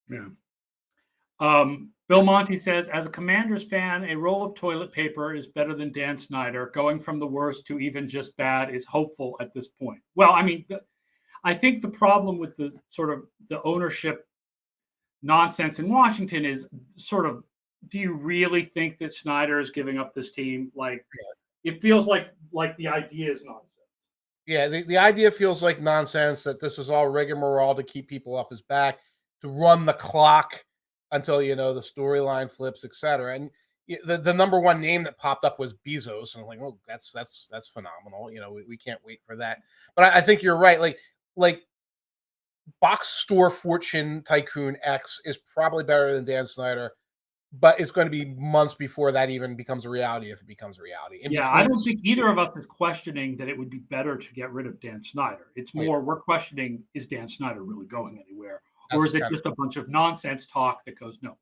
Yeah. Bill Monty says, as a Commanders fan, a roll of toilet paper is better than Dan Snyder. Going from the worst to even just bad is hopeful at this point. Well, I mean, I think the problem with the sort of the ownership nonsense in Washington is sort of, do you really think that Snyder is giving up this team? Like, it feels like the idea is nonsense. Yeah, the idea feels like nonsense, that this is all rigmarole to keep people off his back, to run the clock until, the storyline flips, etc. And the number one name that popped up was Bezos. And I'm like, well, that's phenomenal. We can't wait for that. But I think you're right. Like box store fortune tycoon X is probably better than Dan Snyder. But it's going to be months before that even becomes a reality, if it becomes a reality. I don't think either of us is questioning that it would be better to get rid of Dan Snyder. It's more we're questioning, is Dan Snyder really going anywhere? Or is it just a bunch of nonsense talk that goes no?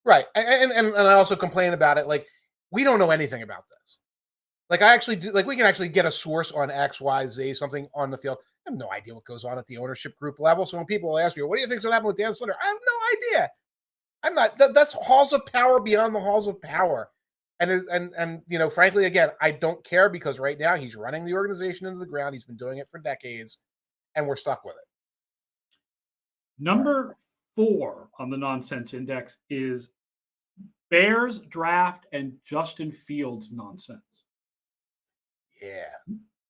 Right. And I also complain about it. Like, we don't know anything about this. Like, I actually do. Like, we can actually get a source on X, Y, Z, something on the field. I have no idea what goes on at the ownership group level. So when people ask me, what do you think's going to happen with Dan Snyder? I have no idea. I'm not. That's halls of power beyond the halls of power, and frankly, again, I don't care because right now he's running the organization into the ground. He's been doing it for decades, and we're stuck with it. Number 4 on the nonsense index is Bears draft and Justin Fields nonsense. Yeah.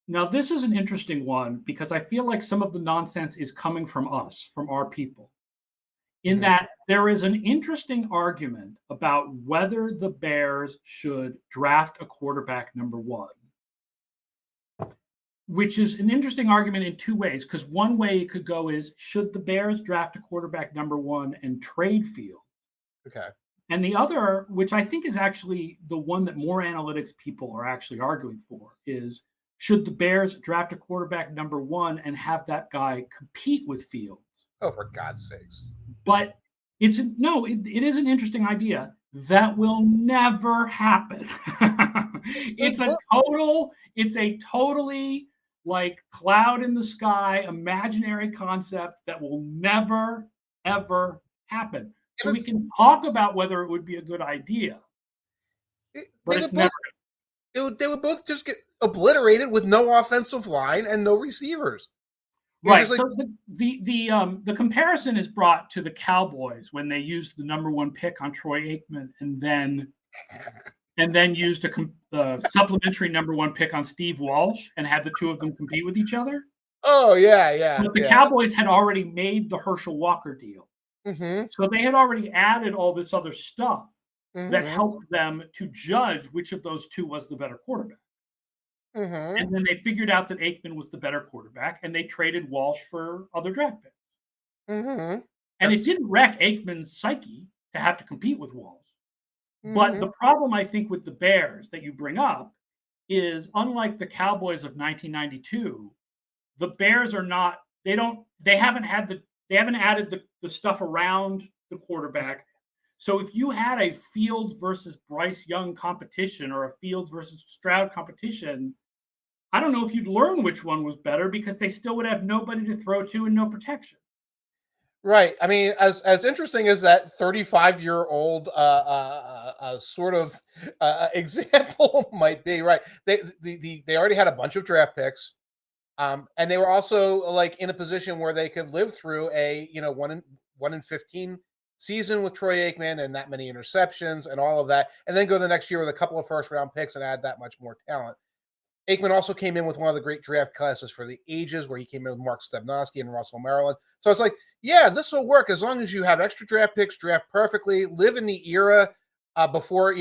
Now this is an interesting one because I feel like some of the nonsense is coming from us, from our people. In that there is an interesting argument about whether the Bears should draft a quarterback number 1, which is an interesting argument in 2 ways. Because one way it could go is, should the Bears draft a quarterback number 1 and trade Fields? Okay. And the other, which I think is actually the one that more analytics people are actually arguing for, is should the Bears draft a quarterback number 1 and have that guy compete with Fields? Oh, for God's sakes. But it is an interesting idea that will never happen. It's a totally like cloud in the sky, imaginary concept that will never, ever happen. So we can talk about whether it would be a good idea. They would both just get obliterated with no offensive line and no receivers. Right. So the comparison is brought to the Cowboys when they used the number 1 pick on Troy Aikman and then used a supplementary number 1 pick on Steve Walsh and had the two of them compete with each other. Oh, yeah. But the Cowboys had already made the Herschel Walker deal. Mm-hmm. So they had already added all this other stuff that helped them to judge which of those two was the better quarterback. Mm-hmm. And then they figured out that Aikman was the better quarterback, and they traded Walsh for other draft picks. Mm-hmm. And it didn't wreck Aikman's psyche to have to compete with Walsh. Mm-hmm. But the problem, I think, with the Bears that you bring up is, unlike the Cowboys of 1992, the Bears are not. They haven't added the stuff around the quarterback. So if you had a Fields versus Bryce Young competition or a Fields versus Stroud competition, I don't know if you'd learn which one was better because they still would have nobody to throw to and no protection. Right. I mean, as interesting as that 35-year-old sort of example might be, right? They already had a bunch of draft picks, and they were also like in a position where they could live through a 1-15 season with Troy Aikman and that many interceptions and all of that, and then go the next year with a couple of first-round picks and add that much more talent. Aikman also came in with one of the great draft classes for the ages, where he came in with Mark Stebnowski and Russell Maryland. So it's like, yeah, this will work as long as you have extra draft picks, draft perfectly, live in the era before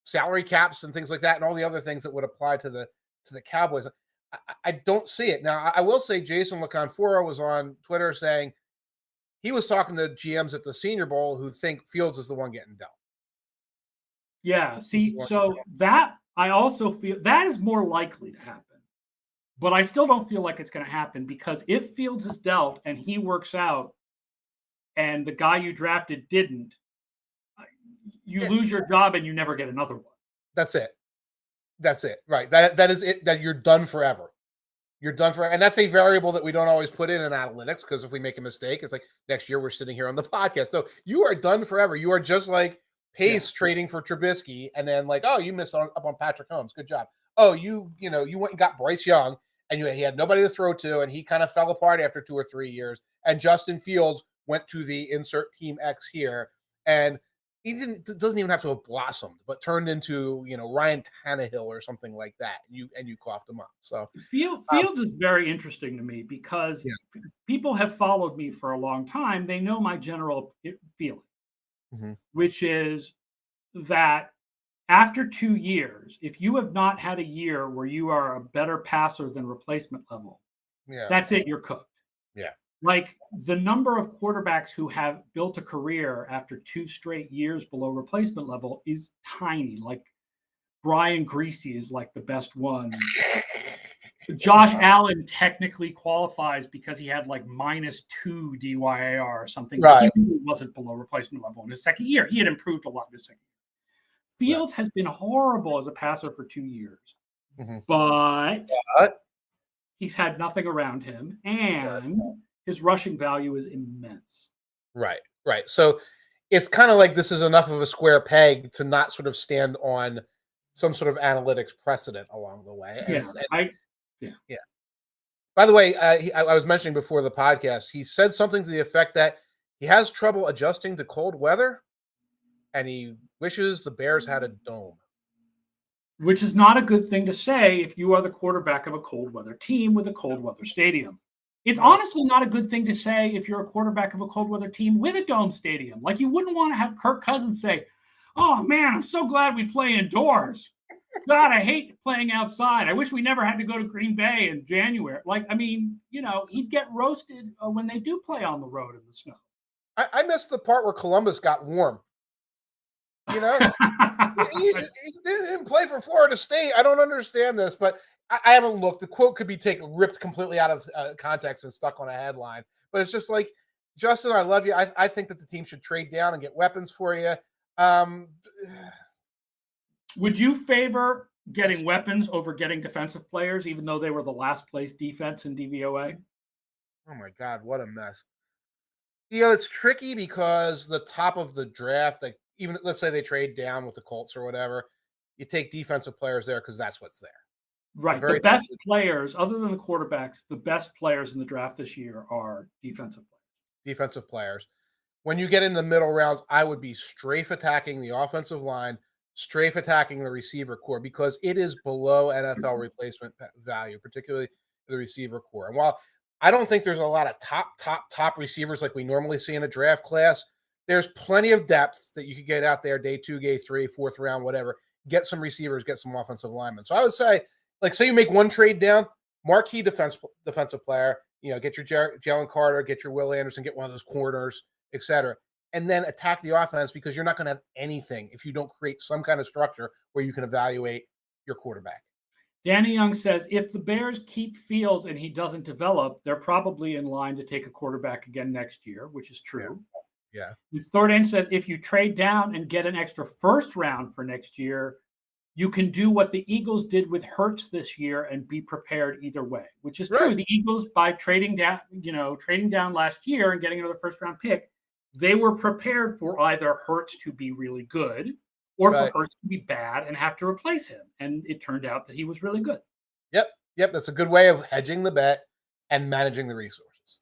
salary caps and things like that, and all the other things that would apply to the Cowboys. I don't see it now. I will say Jason Laconfora was on Twitter saying he was talking to GMs at the Senior Bowl who think Fields is the one getting dealt. Yeah. See, so that I also feel that is more likely to happen. But I still don't feel like it's going to happen because if Fields is dealt and he works out and the guy you drafted didn't, you lose your job and you never get another one. That's it. That's it. Right. That is it. That you're done forever. You're done forever. And that's a variable that we don't always put in analytics, because if we make a mistake, it's like next year we're sitting here on the podcast. No, you are done forever. You are just like Pace trading for Trubisky, and then like, oh, you missed up on Patrick Holmes. Good job. Oh, you went and got Bryce Young, and he had nobody to throw to, and he kind of fell apart after 2 or 3 years. And Justin Fields went to the insert team X here, and he doesn't even have to have blossomed, but turned into Ryan Tannehill or something like that, and you coughed him up. So Fields is very interesting to me because people have followed me for a long time. They know my general feeling, which is that after 2 years, if you have not had a year where you are a better passer than replacement level, that's it. You're cooked. Yeah. Like the number of quarterbacks who have built a career after 2 straight years below replacement level is tiny. Like Brian Greasy is like the best one. Josh Allen technically qualifies because he had like -2 DYAR or something. Right. He wasn't below replacement level in his second year. He had improved a lot in his second year. Fields has been horrible as a passer for 2 years, but he's had nothing around him, and his rushing value is immense. Right. So it's kind of like this is enough of a square peg to not sort of stand on some sort of analytics precedent along the way. By the way, I was mentioning before the podcast, he said something to the effect that he has trouble adjusting to cold weather, and he wishes the Bears had a dome. Which is not a good thing to say if you are the quarterback of a cold weather team with a cold weather stadium. It's honestly not a good thing to say if you're a quarterback of a cold weather team with a dome stadium. Like, you wouldn't want to have Kirk Cousins say, "Oh man, I'm so glad we play indoors. God, I hate playing outside. I wish we never had to go to Green Bay in January." Like, I mean, he'd get roasted when they do play on the road in the snow. I missed the part where Columbus got warm. He didn't play for Florida State. I don't understand this, but I haven't looked. The quote could be ripped completely out of context and stuck on a headline. But it's just like, Justin, I love you. I think that the team should trade down and get weapons for you. Would you favor getting weapons over getting defensive players, even though they were the last place defense in DVOA? Oh my God, what a mess. It's tricky because the top of the draft, like even let's say they trade down with the Colts or whatever, you take defensive players there because that's what's there. Right. The best players, other than the quarterbacks, the best players in the draft this year are defensive players. Defensive players. When you get in the middle rounds, I would be strafe attacking the offensive line, strafe attacking the receiver core, because it is below NFL replacement value, particularly the receiver core. And while I don't think there's a lot of top receivers like we normally see in a draft class, there's plenty of depth that you could get out there day 2, day 3, 4th round, whatever. Get some receivers, get some offensive linemen. So I would say, like, say you make one trade down, marquee defensive player, get your Jalen Carter, get your Will Anderson, get one of those corners, etc., and then attack the offense, because you're not going to have anything if you don't create some kind of structure where you can evaluate your quarterback. Danny Young says, if the Bears keep Fields and he doesn't develop, they're probably in line to take a quarterback again next year, which is true. Yeah. The third end says, if you trade down and get an extra first round for next year, you can do what the Eagles did with Hurts this year and be prepared either way, which is true. The Eagles, by trading down last year and getting another first round pick, they were prepared for either Hurts to be really good or for Hurts to be bad and have to replace him. And it turned out that he was really good. Yep. That's a good way of hedging the bet and managing the resources.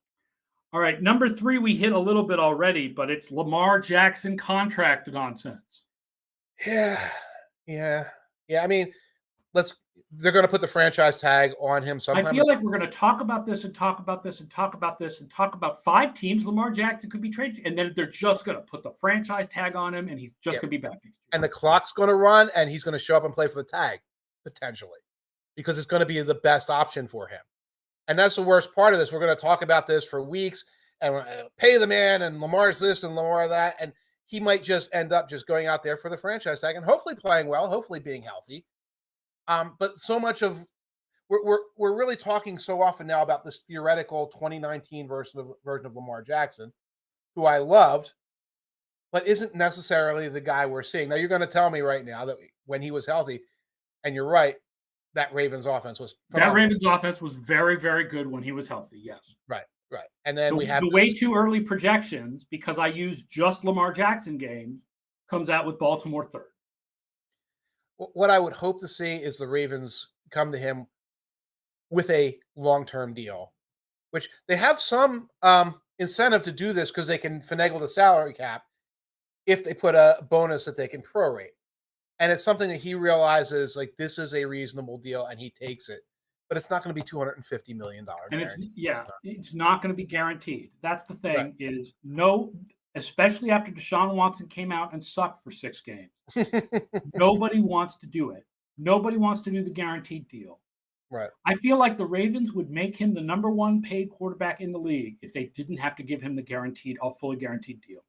All right. Number 3, we hit a little bit already, but it's Lamar Jackson contract nonsense. Yeah. I mean, they're going to put the franchise tag on him sometime. I feel like we're going to talk about this and talk about this and talk about this and talk about 5 teams Lamar Jackson could be traded. And then they're just going to put the franchise tag on him and he's just going to be back next year. And the clock's going to run and he's going to show up and play for the tag, potentially, because it's going to be the best option for him. And that's the worst part of this. We're going to talk about this for weeks and pay the man and Lamar's this and Lamar that. And he might just end up just going out there for the franchise tag and hopefully playing well, hopefully being healthy. But so much of we're really talking so often now about this theoretical 2019 version of Lamar Jackson, who I loved, but isn't necessarily the guy we're seeing. Now you're going to tell me right now that when he was healthy, and you're right, that Ravens offense was phenomenal. That Ravens offense was very, very good when he was healthy. Yes. Right. And then we have the way too early projections, because I use just Lamar Jackson games, comes out with Baltimore 3rd. What I would hope to see is the Ravens come to him with a long-term deal, which they have some incentive to do this because they can finagle the salary cap if they put a bonus that they can prorate. And it's something that he realizes, like, this is a reasonable deal, and he takes it. But it's not going to be $250 million. And it's not going to be guaranteed. That's the thing is no, especially after Deshaun Watson came out and sucked for 6 games. Nobody wants to do it. Nobody wants to do the guaranteed deal. Right. I feel like the Ravens would make him the number 1 paid quarterback in the league if they didn't have to give him the fully guaranteed deal.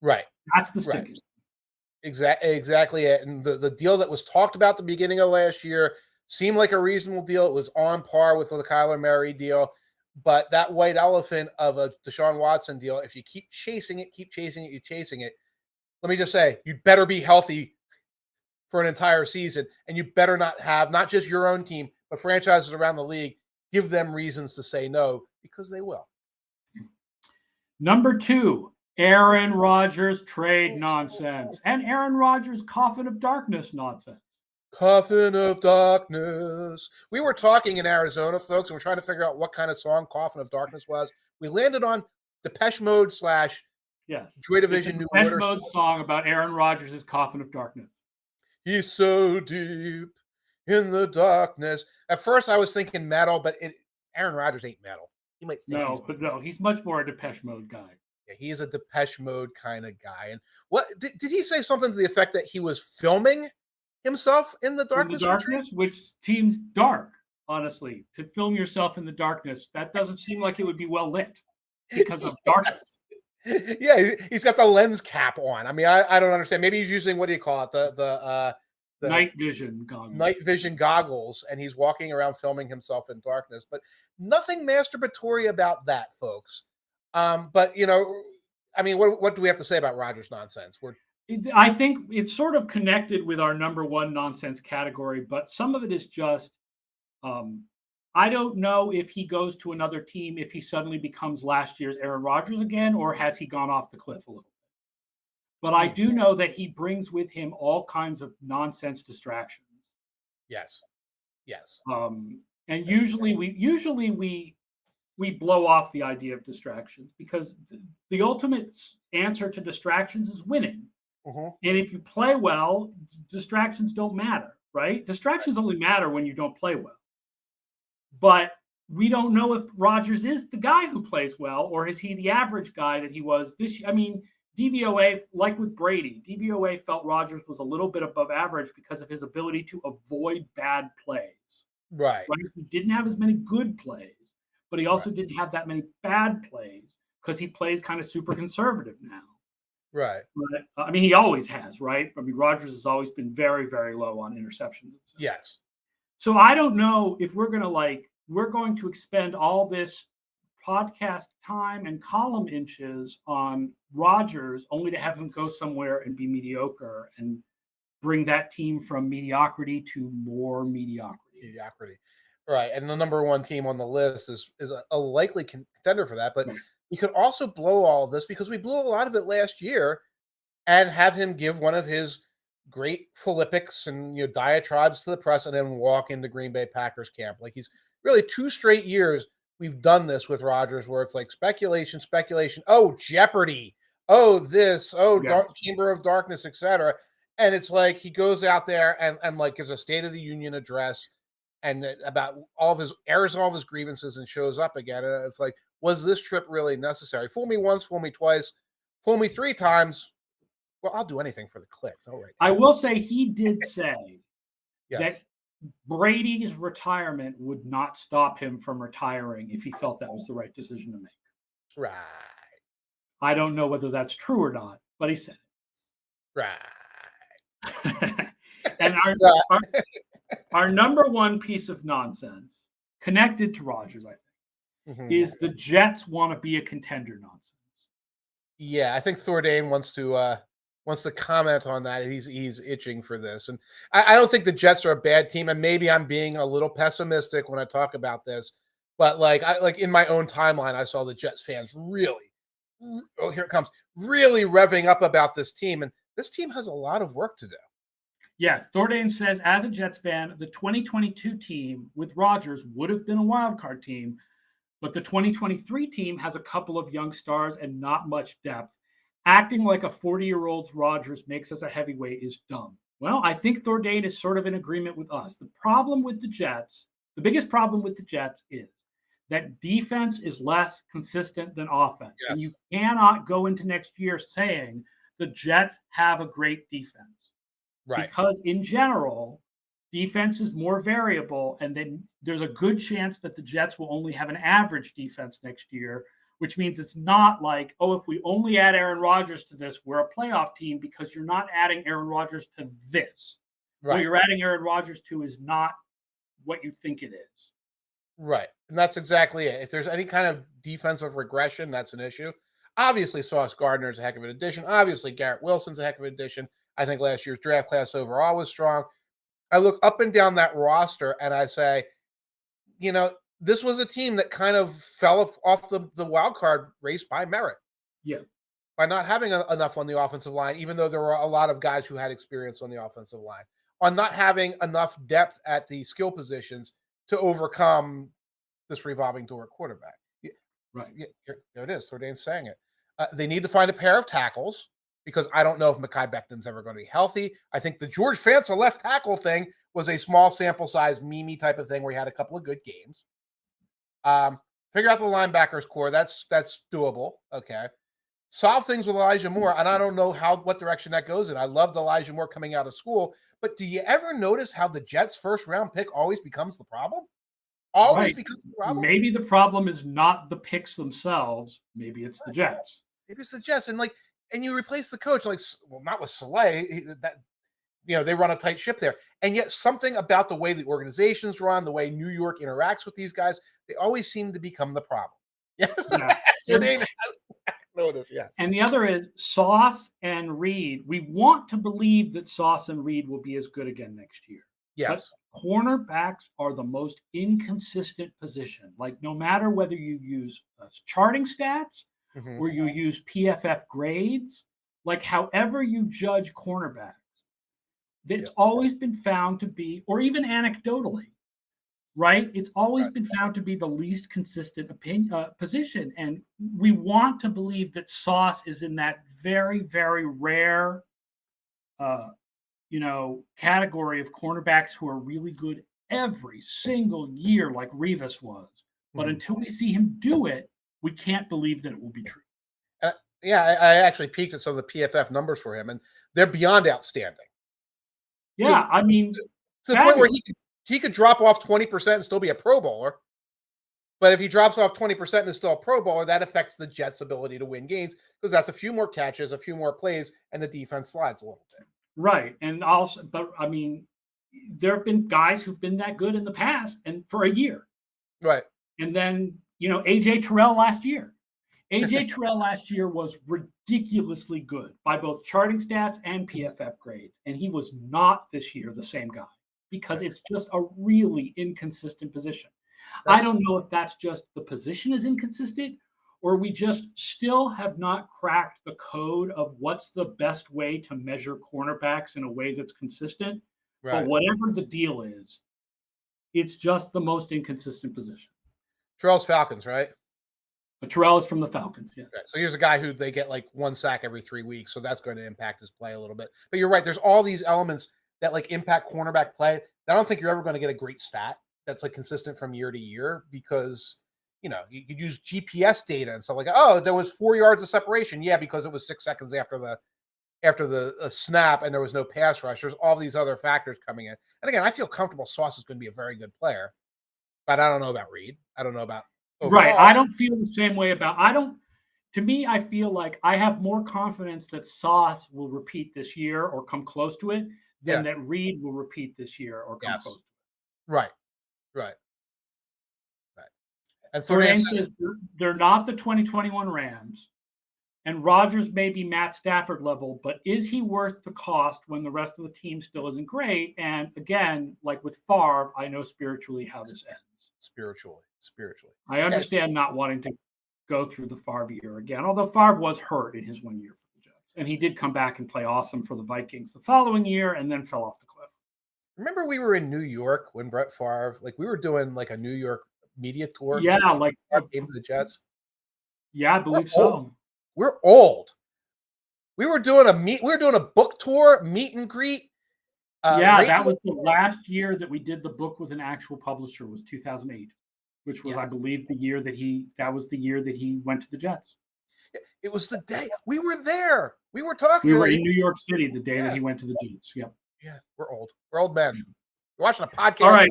Right. That's the stick. Exactly it. And the deal that was talked about at the beginning of last year seemed like a reasonable deal. It was on par with the Kyler Murray deal. But that white elephant of a Deshaun Watson deal, if you keep chasing it, let me just say, you better be healthy for an entire season. And you better not have, not just your own team, but franchises around the league, give them reasons to say no, because they will. Number 2, Aaron Rodgers trade nonsense. And Aaron Rodgers coffin of darkness nonsense. Coffin of Darkness. We were talking in Arizona, folks, and we're trying to figure out what kind of song Coffin of Darkness was. We landed on Depeche Mode / Joy Division New Order. Depeche Mode song about Aaron Rodgers' Coffin of Darkness. He's so deep in the darkness. At first, I was thinking metal, but Aaron Rodgers ain't metal. You might think he's much more a Depeche Mode guy. Yeah, he is a Depeche Mode kind of guy. And what did he say something to the effect that he was filming himself in the darkness? Which seems dark, honestly. To film yourself in the darkness, that doesn't seem like it would be well lit because of darkness. Yeah, he's got the lens cap on. I mean, I don't understand. Maybe he's using, what do you call it? The night vision goggles. Night vision goggles, and he's walking around filming himself in darkness. But nothing masturbatory about that, folks. But I mean, what do we have to say about Rodgers nonsense? I think it's sort of connected with our number 1 nonsense category, but some of it is just, I don't know if he goes to another team, if he suddenly becomes last year's Aaron Rodgers again, or has he gone off the cliff a little bit. But I do know that he brings with him all kinds of nonsense distractions. Yes. And usually we blow off the idea of distractions because the ultimate answer to distractions is winning. Mm-hmm. And if you play well, distractions don't matter, right? Distractions only matter when you don't play well. But we don't know if Rodgers is the guy who plays well, or is he the average guy that he was this year? I mean, DVOA, like with Brady, DVOA felt Rodgers was a little bit above average because of his ability to avoid bad plays. Right? He didn't have as many good plays, but he also didn't have that many bad plays because he plays kind of super conservative now. Right. But, I mean, he always has, right? I mean, Rodgers has always been very, very low on interceptions. Yes. So I don't know if we're going to expend all this podcast time and column inches on Rodgers only to have him go somewhere and be mediocre and bring that team from mediocrity to more mediocrity. Right. And the number one team on the list is a likely contender for that. But Right. you could also blow all of this because we blew a lot of it last year and have him give one of his great philippics and diatribes to the press and then walk into Green Bay Packers camp. Like he's really 2 straight years we've done this with Rodgers where it's like speculation, oh, Jeopardy, oh, this, oh, Yes. Dark Chamber of Darkness, etc. And it's like he goes out there and like gives a State of the Union address and about all of his airs all of his grievances and shows up again. And it's like, was this trip really necessary? Fool me once, fool me twice, fool me 3 times. Well, I'll do anything for the clicks. All right. I will say he did say Yes. that Brady's retirement would not stop him from retiring if he felt that was the right decision to make. Right. I don't know whether that's true or not, but he said Right. it. And our number one piece of nonsense connected to Rodgers, I think, is the Jets want to be a contender nonsense. Yeah, I think Thordane wants to comment on that. He's itching for this, and I don't think the Jets are a bad team. And maybe I'm being a little pessimistic when I talk about this, but like in my own timeline, I saw the Jets fans really, oh, here it comes, really revving up about this team, and this team has a lot of work to do. Yes, Thordane says, as a Jets fan, the 2022 team with Rodgers would have been a wild card team, but the 2023 team has a couple of young stars and not much depth. Acting like a 40-year-old Rodgers makes us a heavyweight is dumb. Well, I think Thordane is sort of in agreement with us. The problem with the Jets, the biggest problem with the Jets is that defense is less consistent than offense. Yes. And you cannot go into next year saying the Jets have a great defense. Right. Because in general, defense is more variable, and then there's a good chance that the Jets will only have an average defense next year, which means it's not like, oh, if we only add Aaron Rodgers to this, we're a playoff team, because you're not adding Aaron Rodgers to this. Right. What you're adding Aaron Rodgers to is not what you think it is. Right. And that's exactly it. If there's any kind of defensive regression, that's an issue. Obviously, Sauce Gardner is a heck of an addition. Obviously, Garrett Wilson's a heck of an addition. I think last year's draft class overall was strong. I look up and down that roster and I say, this was a team that kind of fell off the wild card race by merit. Yeah. By not having enough on the offensive line, even though there were a lot of guys who had experience on the offensive line. On not having enough depth at the skill positions to overcome this revolving door quarterback. Right. There it is. Thordane's saying it. They need to find a pair of tackles, because I don't know if Mekhi Becton's ever going to be healthy. I think the George Fantz left tackle thing was a small sample size Mimi type of thing where he had a couple of good games. Figure out the linebackers core. That's doable. Okay. Solve things with Elijah Moore. And I don't know what direction that goes in. I loved Elijah Moore coming out of school, but do you ever notice how the Jets' first round pick always becomes the problem? Becomes the problem. Maybe the problem is not the picks themselves. Maybe it's the Jets. Maybe it's the Jets. And you replace the coach, not with Saleh. They run a tight ship there. And yet something about the way the organizations run, the way New York interacts with these guys, they always seem to become the problem. Yes. Yeah. Yes. And the other is Sauce and Reed. We want to believe that Sauce and Reed will be as good again next year. Yes. But cornerbacks are the most inconsistent position. Like, no matter whether you use charting stats or you use PFF grades, like however you judge cornerbacks, it's always been found to be, or even anecdotally, right? It's always been found to be the least consistent position. And we want to believe that Sauce is in that very, very rare, category of cornerbacks who are really good every single year, like Revis was. But until we see him do it, we can't believe that it will be true. I actually peeked at some of the PFF numbers for him, and they're beyond outstanding. Yeah, to the point where he could drop off 20% and still be a Pro Bowler. But if he drops off 20% and is still a Pro Bowler, that affects the Jets' ability to win games, because that's a few more catches, a few more plays, and the defense slides a little bit. Right. And also, but there have been guys who've been that good in the past and for a year. Right. And then, AJ Terrell last year. AJ Terrell last year was ridiculously good by both charting stats and PFF grades. And he was not this year the same guy because it's just a really inconsistent position. I don't know if that's just the position is inconsistent or we just still have not cracked the code of what's the best way to measure cornerbacks in a way that's consistent. Right. But whatever the deal is, it's just the most inconsistent position. Terrell's Falcons, right? But Terrell is from the Falcons, yeah. Okay. So here's a guy who they get like 1 sack every 3 weeks, so that's going to impact his play a little bit. But you're right. There's all these elements that like impact cornerback play. I don't think you're ever going to get a great stat that's like consistent from year to year because you could use GPS data and stuff like, oh, there was 4 yards of separation. Yeah, because it was 6 seconds after the snap and there was no pass rush. There's all these other factors coming in. And again, I feel comfortable Sauce is going to be a very good player, but I don't know about Reed. I don't know about overall. Right. I don't feel the same way to me, I feel like I have more confidence that Sauce will repeat this year or come close to it than that Reed will repeat this year or come close to it. Right. And Thorane says they're not the 2021 Rams, and Rodgers may be Matt Stafford level, but is he worth the cost when the rest of the team still isn't great? And again, like with Favre, I know spiritually how this ends. Spiritually. I understand not wanting to go through the Favre year again, although Favre was hurt in his 1 year for the Jets, and he did come back and play awesome for the Vikings the following year and then fell off the cliff. Remember we were in New York when Brett Favre, we were doing like a New York media tour. Yeah, like game to the Jets. Yeah, I believe so. We're old. We were doing a book tour, meet and greet. That was the last year that we did the book with an actual publisher was 2008, which was, I believe, the year that he went to the Jets. It was the day we were there. We were talking. We were in New York City the day that he went to the Jets. Yeah. Yeah, we're old. We're old men. We're watching a podcast. All right.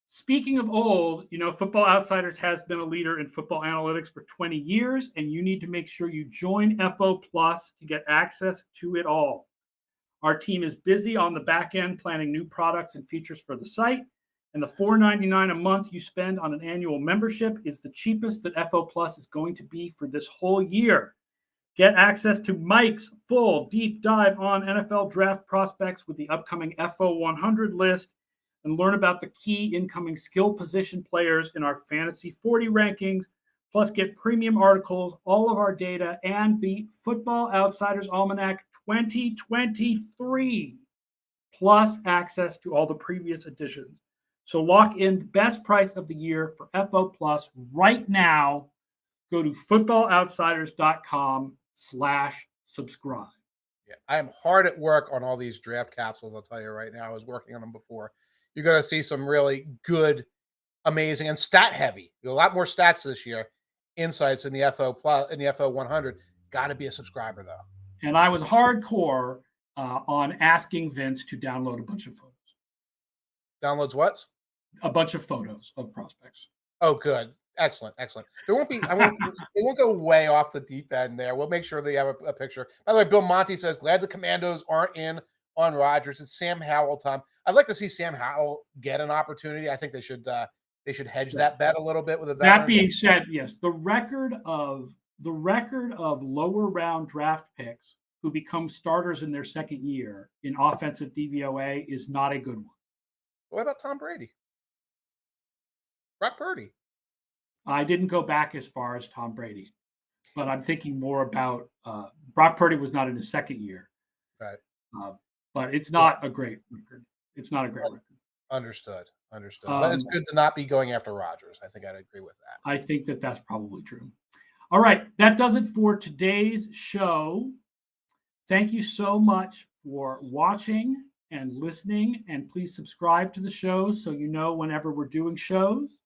Speaking of old, Football Outsiders has been a leader in football analytics for 20 years, and you need to make sure you join FO Plus to get access to it all. Our team is busy on the back end planning new products and features for the site, and the $4.99 a month you spend on an annual membership is the cheapest that FO Plus is going to be for this whole year. Get access to Mike's full deep dive on NFL draft prospects with the upcoming FO 100 list, and learn about the key incoming skill position players in our Fantasy 40 rankings, plus get premium articles, all of our data, and the Football Outsiders Almanac 2023, plus access to all the previous editions. So lock in the best price of the year for FO Plus right now. Go to footballoutsiders.com/subscribe. Yeah, I am hard at work on all these draft capsules. I'll tell you right now. I was working on them before. You're going to see some really good, amazing, and stat heavy. A lot more stats this year. Insights in the FO Plus, in the FO 100. Got to be a subscriber though. And I was hardcore on asking Vince to download a bunch of photos. Downloads what? A bunch of photos of prospects. Oh, good. Excellent. There won't be. It won't go way off the deep end there. We'll make sure they have a picture. By the way, Bill Monty says, glad the Commandos aren't in on Rodgers. It's Sam Howell time. I'd like to see Sam Howell get an opportunity. I think they should hedge that bet a little bit with a veteran. That being said, yes, the record of lower round draft picks who become starters in their second year in offensive DVOA is not a good one. What about Tom Brady? Brock Purdy? I didn't go back as far as Tom Brady, but I'm thinking more about Brock Purdy was not in his second year. Right. But it's not a great record. It's not a great record. Understood. But it's good to not be going after Rodgers. I think I'd agree with that. I think that that's probably true. All right. That does it for today's show. Thank you so much for watching and listening. And please subscribe to the show so you know whenever we're doing shows.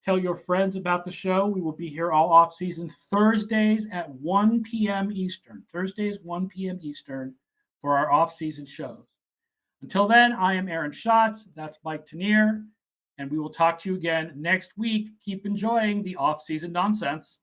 Tell your friends about the show. We will be here all off-season Thursdays at 1 p.m. Eastern. Thursdays, 1 p.m. Eastern for our off-season shows. Until then, I am Aaron Schatz. That's Mike Tanier. And we will talk to you again next week. Keep enjoying the off-season nonsense.